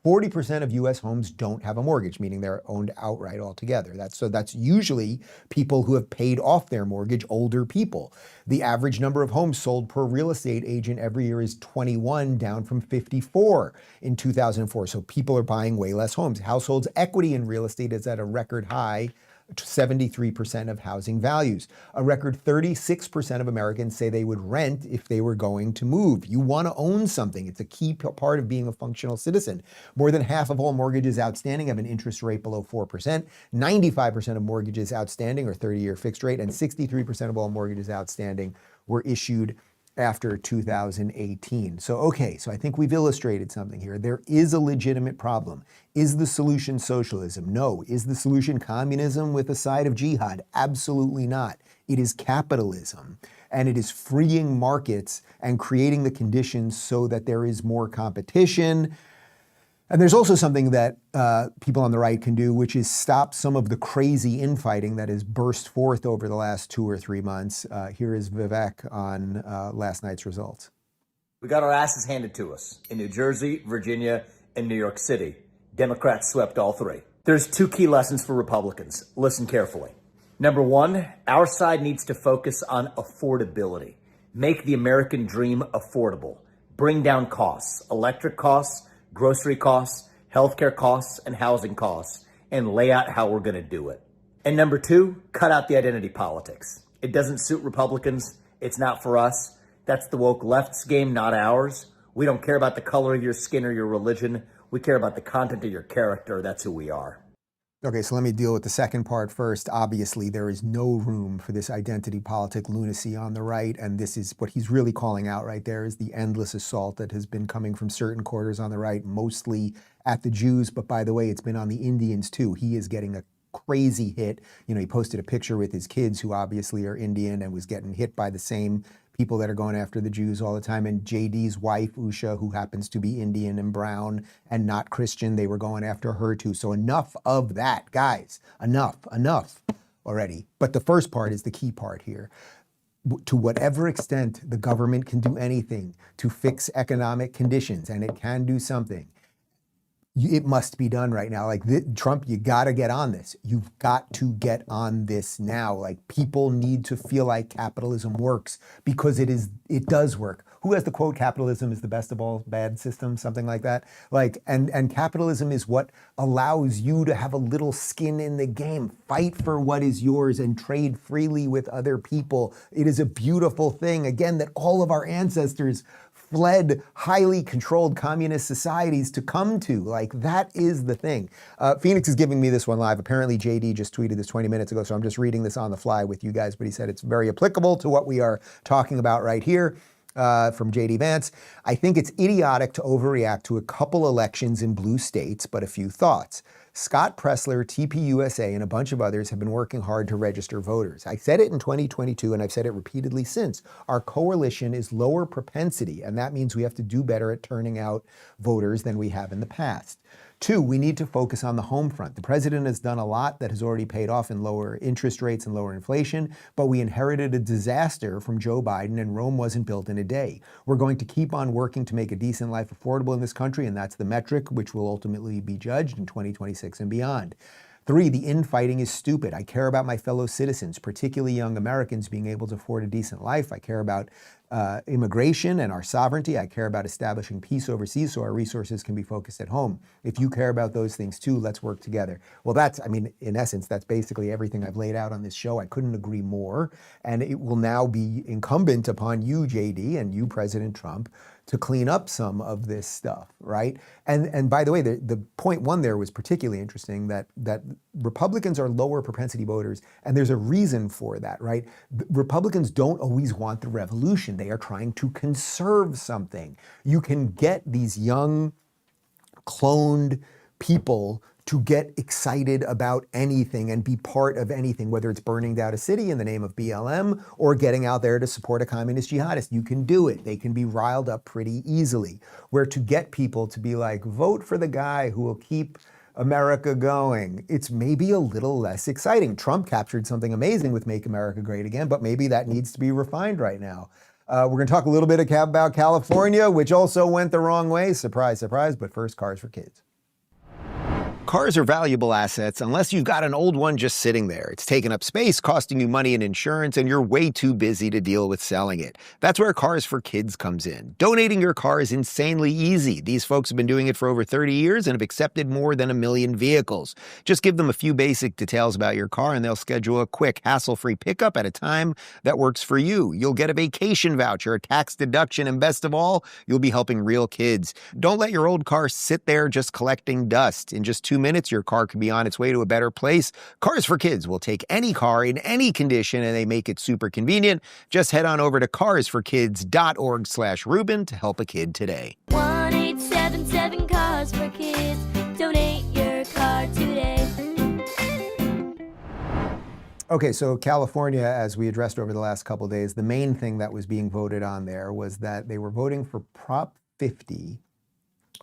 40% of U.S. homes don't have a mortgage, meaning they're owned outright altogether. That's usually people who have paid off their mortgage, older people. The average number of homes sold per real estate agent every year is 21, down from 54 in 2004. So people are buying way less homes. Households' equity in real estate is at a record high, 73% of housing values. A record 36% of Americans say they would rent if they were going to move. You want to own something. It's a key part of being a functional citizen. More than half of all mortgages outstanding have an interest rate below 4%. 95% of mortgages outstanding are 30-year fixed rate, and 63% of all mortgages outstanding were issued after 2018. So, okay, so I think we've illustrated something here. There is a legitimate problem. Is the solution socialism? No. Is the solution communism with a side of jihad? Absolutely not. It is capitalism, and it is freeing markets and creating the conditions so that there is more competition. And there's also something that people on the right can do, which is stop some of the crazy infighting that has burst forth over the last 2 or 3 months. Here is Vivek on last night's results. We got our asses handed to us in New Jersey, Virginia, and New York City. Democrats swept all three. There's 2 key lessons for Republicans. Listen carefully. Number 1, our side needs to focus on affordability. Make the American dream affordable. Bring down costs, electric costs, grocery costs, healthcare costs, and housing costs, and lay out how we're going to do it. And number 2, cut out the identity politics. It doesn't suit Republicans. It's not for us. That's the woke left's game, not ours. We don't care about the color of your skin or your religion. We care about the content of your character. That's who we are. Okay, so let me deal with the second part first. Obviously, there is no room for this identity politic lunacy on the right, and this is what he's really calling out right there, is the endless assault that has been coming from certain quarters on the right, mostly at the Jews, but by the way, it's been on the Indians too. He is getting a crazy hit. You know, he posted a picture with his kids who obviously are Indian and was getting hit by the same people that are going after the Jews all the time. And JD's wife, Usha, who happens to be Indian and brown and not Christian, they were going after her too. So enough of that, guys. Enough already. But the first part is the key part here. To whatever extent the government can do anything to fix economic conditions, and it can do something, it must be done right now. Like Trump, you got to get on this. You've got to get on this now. Like people need to feel like capitalism works because it does work. Who has the quote, capitalism is the best of all bad systems, something like that? Like, and capitalism is what allows you to have a little skin in the game, fight for what is yours and trade freely with other people. It is a beautiful thing, again, that all of our ancestors fled highly controlled communist societies to come to. Like, that is the thing. Phoenix is giving me this one live. Apparently JD just tweeted this 20 minutes ago, so I'm just reading this on the fly with you guys, but he said it's very applicable to what we are talking about right here. From JD Vance. I think it's idiotic to overreact to a couple elections in blue states, but a few thoughts. Scott Pressler, TPUSA, and a bunch of others have been working hard to register voters. I said it in 2022, and I've said it repeatedly since. Our coalition is lower propensity, and that means we have to do better at turning out voters than we have in the past. 2, we need to focus on the home front. The president has done a lot that has already paid off in lower interest rates and lower inflation, but we inherited a disaster from Joe Biden, and Rome wasn't built in a day. We're going to keep on working to make a decent life affordable in this country, and that's the metric which will ultimately be judged in 2026 and beyond. 3, the infighting is stupid. I care about my fellow citizens, particularly young Americans, being able to afford a decent life. I care about immigration and our sovereignty. I care about establishing peace overseas so our resources can be focused at home. If you care about those things too, let's work together. Well, that's, I mean, in essence, that's basically everything I've laid out on this show. I couldn't agree more. And it will now be incumbent upon you, JD, and you, President Trump, to clean up some of this stuff, right? And by the way, the point 1 there was particularly interesting, that Republicans are lower propensity voters, and there's a reason for that, right? Republicans don't always want the revolution. They are trying to conserve something. You can get these young, cloned people to get excited about anything and be part of anything, whether it's burning down a city in the name of BLM or getting out there to support a communist jihadist. You can do it. They can be riled up pretty easily. Where to get people to be like, vote for the guy who will keep America going, it's maybe a little less exciting. Trump captured something amazing with Make America Great Again, but maybe that needs to be refined right now. We're going to talk a little bit about California, which also went the wrong way. Surprise, surprise, but first, cars for kids. Cars are valuable assets unless you've got an old one just sitting there. It's taking up space, costing you money and insurance, and you're way too busy to deal with selling it. That's where Cars for Kids comes in. Donating your car is insanely easy. These folks have been doing it for over 30 years and have accepted more than 1 million vehicles. Just give them a few basic details about your car and they'll schedule a quick, hassle-free pickup at a time that works for you. You'll get a vacation voucher, a tax deduction, and best of all, you'll be helping real kids. Don't let your old car sit there just collecting dust. In just 2 2 minutes, your car could be on its way to a better place. Cars for Kids will take any car in any condition, and they make it super convenient. Just head on over to carsforkids.org/Rubin to help a kid today. 1-877 Cars for Kids. Donate your car today. Okay, so California, as we addressed over the last couple of days, the main thing that was being voted on there was that they were voting for Prop 50,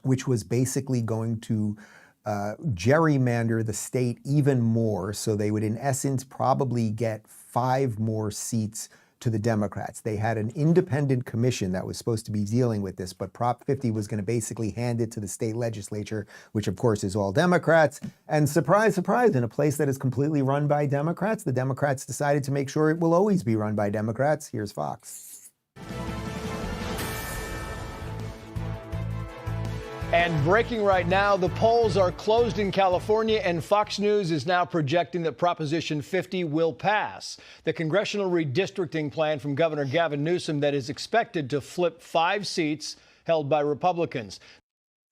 which was basically going to gerrymander the state even more. So they would, in essence, probably get 5 more seats to the Democrats. They had an independent commission that was supposed to be dealing with this, but Prop 50 was going to basically hand it to the state legislature, which of course is all Democrats. And surprise, surprise, in a place that is completely run by Democrats, the Democrats decided to make sure it will always be run by Democrats. Here's Fox. And breaking right now, the polls are closed in California, and Fox News is now projecting that Proposition 50 will pass. The congressional redistricting plan from Governor Gavin Newsom that is expected to flip 5 seats held by Republicans.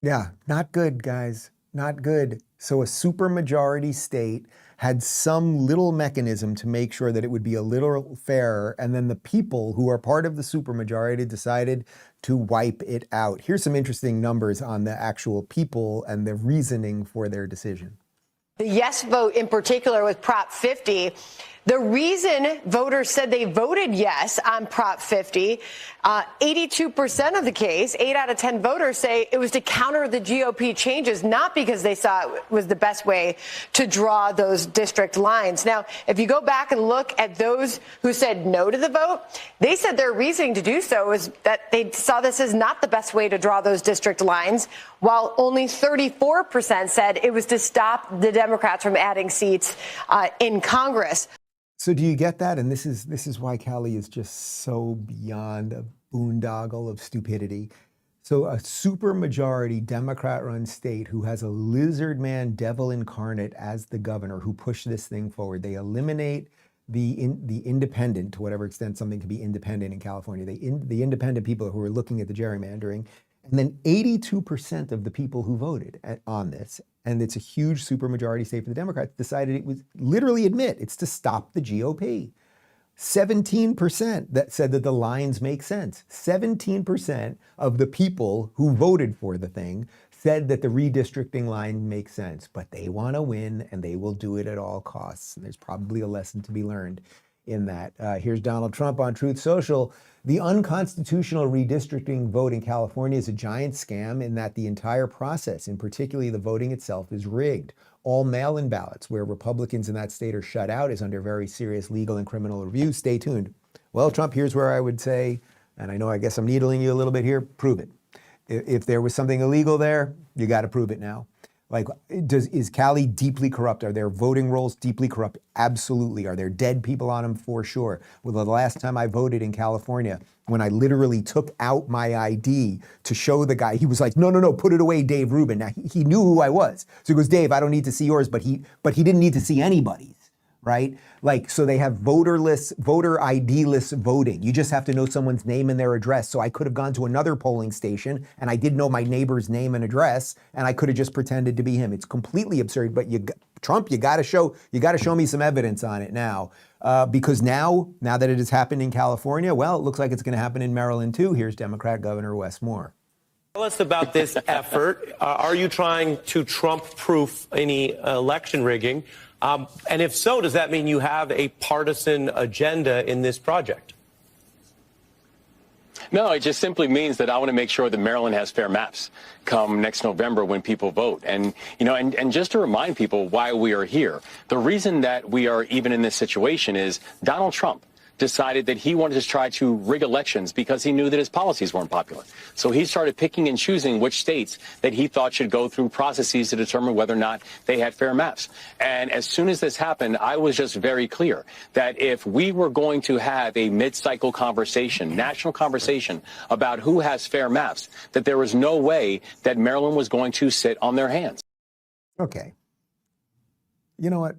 Yeah, not good, guys. Not good. So a supermajority state had some little mechanism to make sure that it would be a little fairer, and then the people who are part of the supermajority decided to wipe it out. Here's some interesting numbers on the actual people and the reasoning for their decision. The yes vote in particular with Prop 50. The reason voters said they voted yes on Prop 50, 82% of the case, 8 out of 10 voters say it was to counter the GOP changes, not because they saw it was the best way to draw those district lines. Now, if you go back and look at those who said no to the vote, they said their reasoning to do so is that they saw this as not the best way to draw those district lines, while only 34% said it was to stop the Democrats from adding seats in Congress. So do you get that? And this is why Callie is just so beyond a boondoggle of stupidity. So a supermajority Democrat-run state who has a lizard man devil incarnate as the governor who pushed this thing forward, they eliminate the independent, to whatever extent something can be independent in California, the independent people who are looking at the gerrymandering. And then 82% of the people who voted on this, and it's a huge supermajority state for the Democrats, decided it was literally admit it's to stop the GOP. 17% that said that the lines make sense. 17% of the people who voted for the thing said that the redistricting line makes sense, but they want to win and they will do it at all costs. And there's probably a lesson to be learned in that. Here's Donald Trump on Truth Social. The unconstitutional redistricting vote in California is a giant scam in that the entire process, and particularly the voting itself, is rigged. All mail-in ballots where Republicans in that state are shut out is under very serious legal and criminal review. Stay tuned. Well, Trump, here's where I would say, and I guess I'm needling you a little bit here, prove it. If there was something illegal there, you got to prove it now. Like, is Cali deeply corrupt? Are their voting rolls deeply corrupt? Absolutely. Are there dead people on them? For sure. Well, the last time I voted in California, when I literally took out my ID to show the guy, he was like, no, put it away, Dave Rubin. Now, he knew who I was. So he goes, Dave, I don't need to see yours, but he didn't need to see anybody's. Right? Like, so they have voter ID-less voting. You just have to know someone's name and their address. So I could have gone to another polling station and I didn't know my neighbor's name and address, and I could have just pretended to be him. It's completely absurd. But Trump, you got to show me some evidence on it now, because now that it has happened in California, well, it looks like it's going to happen in Maryland too. Here's Democrat Governor Wes Moore. Tell us about this effort. Are you trying to Trump-proof any election rigging? And if so, does that mean you have a partisan agenda in this project? No, it just simply means that I want to make sure that Maryland has fair maps come next November when people vote. And, and just to remind people why we are here, the reason that we are even in this situation is Donald Trump decided that he wanted to try to rig elections because he knew that his policies weren't popular. So he started picking and choosing which states that he thought should go through processes to determine whether or not they had fair maps. And as soon as this happened, I was just very clear that if we were going to have a mid-cycle conversation, national conversation about who has fair maps, that there was no way that Maryland was going to sit on their hands. Okay. You know what?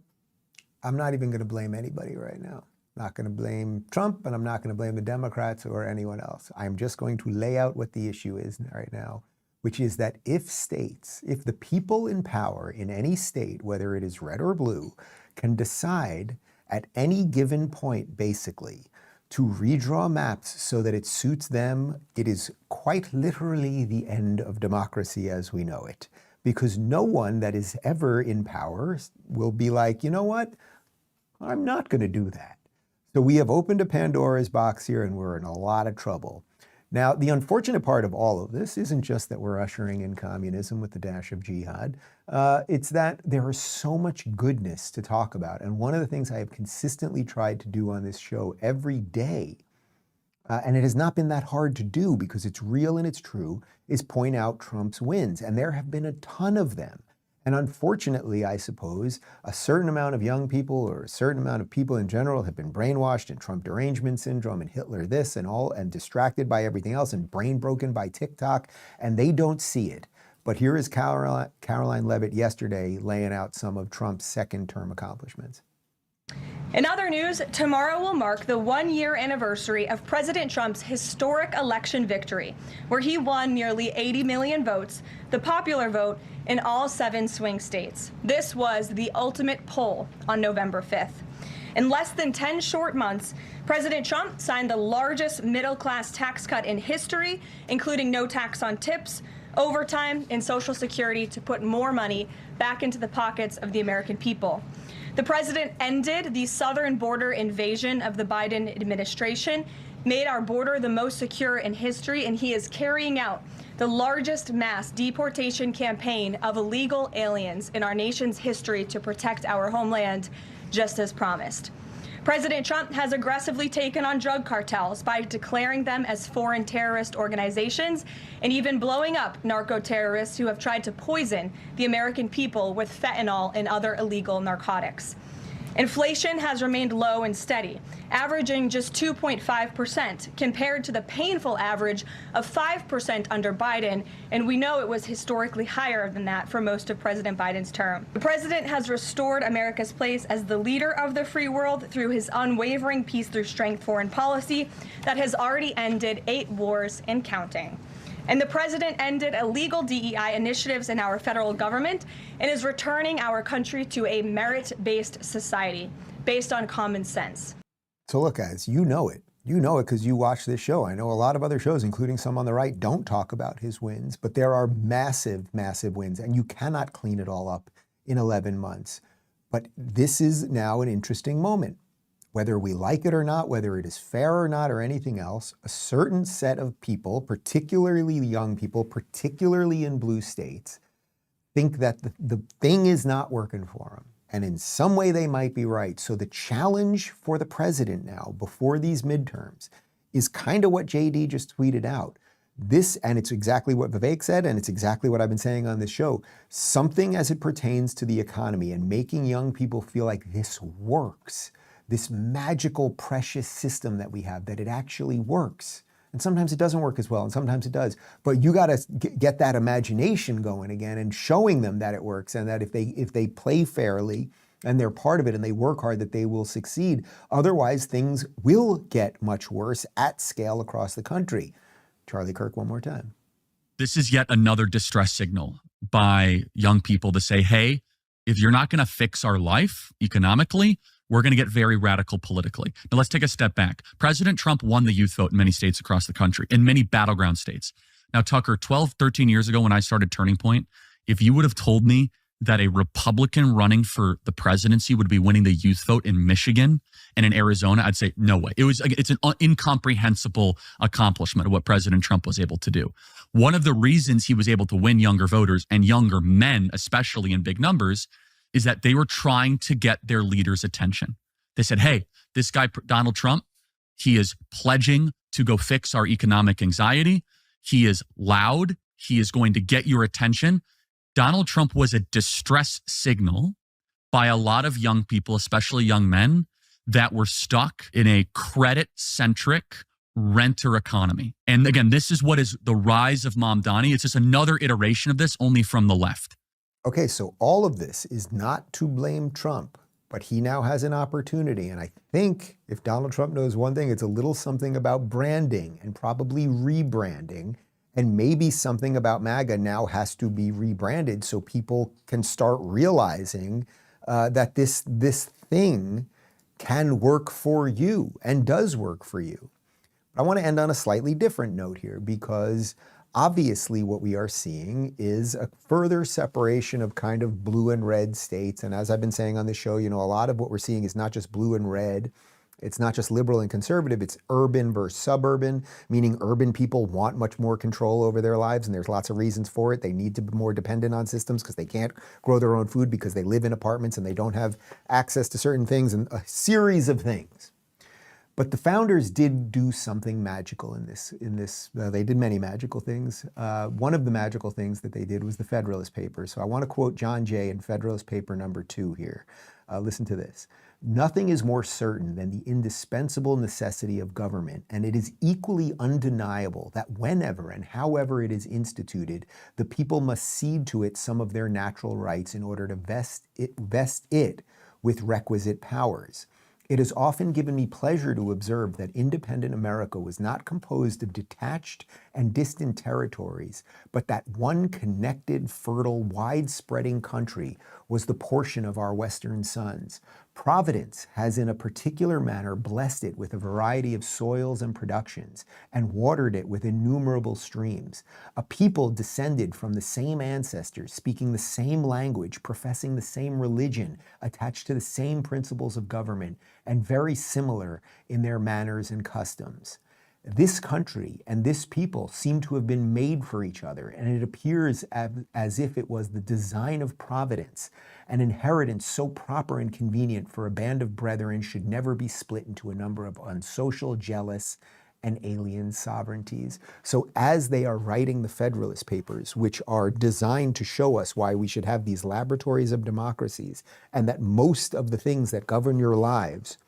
I'm not even going to blame anybody right now. Not going to blame Trump, and I'm not going to blame the Democrats or anyone else. I'm just going to lay out what the issue is right now. which is that if the people in power in any state, whether it is red or blue, can decide at any given point, basically, to redraw maps so that it suits them, it is quite literally the end of democracy as we know it. Because no one that is ever in power will be like, you know what, I'm not going to do that. So we have opened a Pandora's box here and we're in a lot of trouble. Now, the unfortunate part of all of this isn't just that we're ushering in communism with the dash of jihad. It's that there is so much goodness to talk about. And one of the things I have consistently tried to do on this show every day, and it has not been that hard to do because it's real and it's true, is point out Trump's wins. And there have been a ton of them. And unfortunately, I suppose, a certain amount of young people or a certain amount of people in general have been brainwashed in Trump derangement syndrome and Hitler this and all, and distracted by everything else and brain broken by TikTok, and they don't see it. But here is Karoline Leavitt yesterday laying out some of Trump's second-term accomplishments. In other news, tomorrow will mark the one-year anniversary of President Trump's historic election victory, where he won nearly 80 million votes, the popular vote, in all 7 swing states. This was the ultimate poll on November 5th. In less than 10 short months, President Trump signed the largest middle-class tax cut in history, including no tax on tips, overtime, and Social Security to put more money back into the pockets of the American people. The president ended the southern border invasion of the Biden administration, made our border the most secure in history, and he is carrying out the largest mass deportation campaign of illegal aliens in our nation's history to protect our homeland, just as promised. President Trump has aggressively taken on drug cartels by declaring them as foreign terrorist organizations and even blowing up narco-terrorists who have tried to poison the American people with fentanyl and other illegal narcotics. Inflation has remained low and steady, averaging just 2.5% compared to the painful average of 5% under Biden, and we know it was historically higher than that for most of President Biden's term. The president has restored America's place as the leader of the free world through his unwavering peace through strength foreign policy that has already ended 8 wars and counting. And the president ended illegal DEI initiatives in our federal government and is returning our country to a merit-based society based on common sense. So look, guys, you know it. You know it because you watch this show. I know a lot of other shows, including some on the right, don't talk about his wins, but there are massive, massive wins, and you cannot clean it all up in 11 months. But this is now an interesting moment. Whether we like it or not, whether it is fair or not, or anything else, a certain set of people, particularly young people, particularly in blue states, think that the thing is not working for them. And in some way they might be right. So the challenge for the president now, before these midterms, is kind of what JD just tweeted out. This, and it's exactly what Vivek said, and it's exactly what I've been saying on this show, something as it pertains to the economy and making young people feel like this works. This magical, precious system that we have, that it actually works. And sometimes it doesn't work as well, and sometimes it does. But you got to get that imagination going again and showing them that it works, and that if they play fairly and they're part of it and they work hard, that they will succeed. Otherwise, things will get much worse at scale across the country. Charlie Kirk, one more time. This is yet another distress signal by young people to say, hey, if you're not going to fix our life economically, we're going to get very radical politically. Now, let's take a step back. President Trump won the youth vote in many states across the country, in many battleground states. Now, Tucker, 12, 13 years ago when I started Turning Point, if you would have told me that a Republican running for the presidency would be winning the youth vote in Michigan and in Arizona, I'd say, no way. It's an incomprehensible accomplishment of what President Trump was able to do. One of the reasons he was able to win younger voters, and younger men, especially in big numbers, is that they were trying to get their leaders' attention. They said, hey, this guy, Donald Trump, he is pledging to go fix our economic anxiety. He is loud. He is going to get your attention. Donald Trump was a distress signal by a lot of young people, especially young men, that were stuck in a credit-centric renter economy. And again, this is what is the rise of Mamdani. It's just another iteration of this, only from the left. Okay, so all of this is not to blame Trump, but he now has an opportunity. And I think if Donald Trump knows one thing, it's a little something about branding and probably rebranding And maybe something about MAGA now has to be rebranded so people can start realizing that this thing can work for you and does work for you. I want to end on a slightly different note here, because obviously what we are seeing is a further separation of kind of blue and red states. And as I've been saying on the show, you know, a lot of what we're seeing is not just blue and red. It's not just liberal and conservative, it's urban versus suburban, meaning urban people want much more control over their lives, and there's lots of reasons for it. They need to be more dependent on systems because they can't grow their own food because they live in apartments and they don't have access to certain things, and a series of things. But the founders did do something magical in this. They did many magical things. One of the magical things that they did was the Federalist Papers. So I want to quote John Jay in Federalist Paper number 2 here. Listen to this. Nothing is more certain than the indispensable necessity of government, and it is equally undeniable that whenever and however it is instituted, the people must cede to it some of their natural rights in order to vest it with requisite powers. It has often given me pleasure to observe that independent America was not composed of detached and distant territories, but that one connected, fertile, wide-spreading country was the portion of our Western sons. Providence has in a particular manner blessed it with a variety of soils and productions, and watered it with innumerable streams. A people descended from the same ancestors, speaking the same language, professing the same religion, attached to the same principles of government, and very similar in their manners and customs. This country and this people seem to have been made for each other, and it appears as if it was the design of Providence. An inheritance so proper and convenient for a band of brethren should never be split into a number of unsocial, jealous, and alien sovereignties. So as they are writing the Federalist Papers, which are designed to show us why we should have these laboratories of democracies, and that most of the things that govern your lives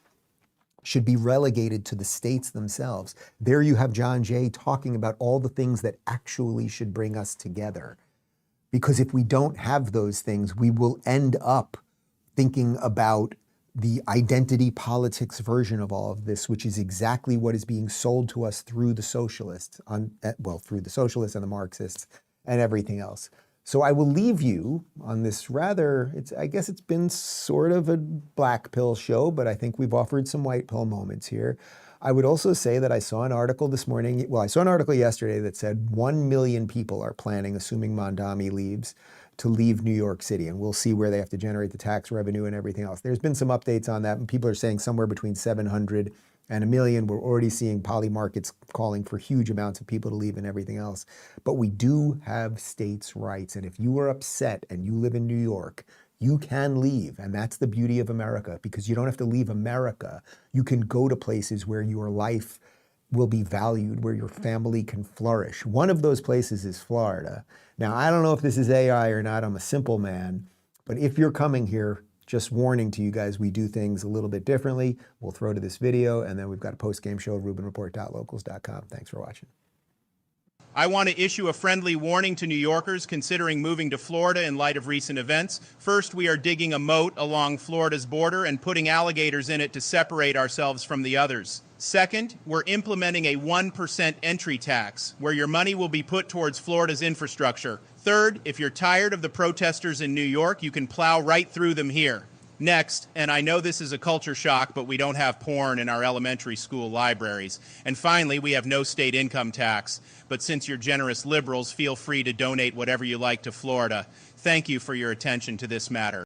should be relegated to the states themselves. There you have John Jay talking about all the things that actually should bring us together. Because if we don't have those things, we will end up thinking about the identity politics version of all of this, which is exactly what is being sold to us through the socialists, through the socialists and the Marxists and everything else. So I will leave you on this I guess it's been sort of a black pill show, but I think we've offered some white pill moments here. I would also say that I saw an article this morning, I saw an article yesterday that said 1 million people are planning, assuming Mamdani leaves, to leave New York City, and we'll see where they have to generate the tax revenue and everything else. There's been some updates on that, and people are saying somewhere between 700 and 1 million. We're already seeing poly markets calling for huge amounts of people to leave and everything else. But we do have states' rights, and if you are upset and you live in New York, you can leave, and that's the beauty of America, because you don't have to leave America. You can go to places where your life will be valued, where your family can flourish. One of those places is Florida. Now, I don't know if this is AI or not. I'm a simple man. But if you're coming here, just warning to you guys, we do things a little bit differently. We'll throw to this video, and then we've got a post-game show at rubinreport.locals.com. Thanks for watching. I want to issue a friendly warning to New Yorkers considering moving to Florida in light of recent events. First, we are digging a moat along Florida's border and putting alligators in it to separate ourselves from the others. Second, we're implementing a 1% entry tax, where your money will be put towards Florida's infrastructure. Third, if you're tired of the protesters in New York, you can plow right through them here. Next, and I know this is a culture shock, but we don't have porn in our elementary school libraries. And finally, we have no state income tax. But since you're generous liberals, feel free to donate whatever you like to Florida. Thank you for your attention to this matter.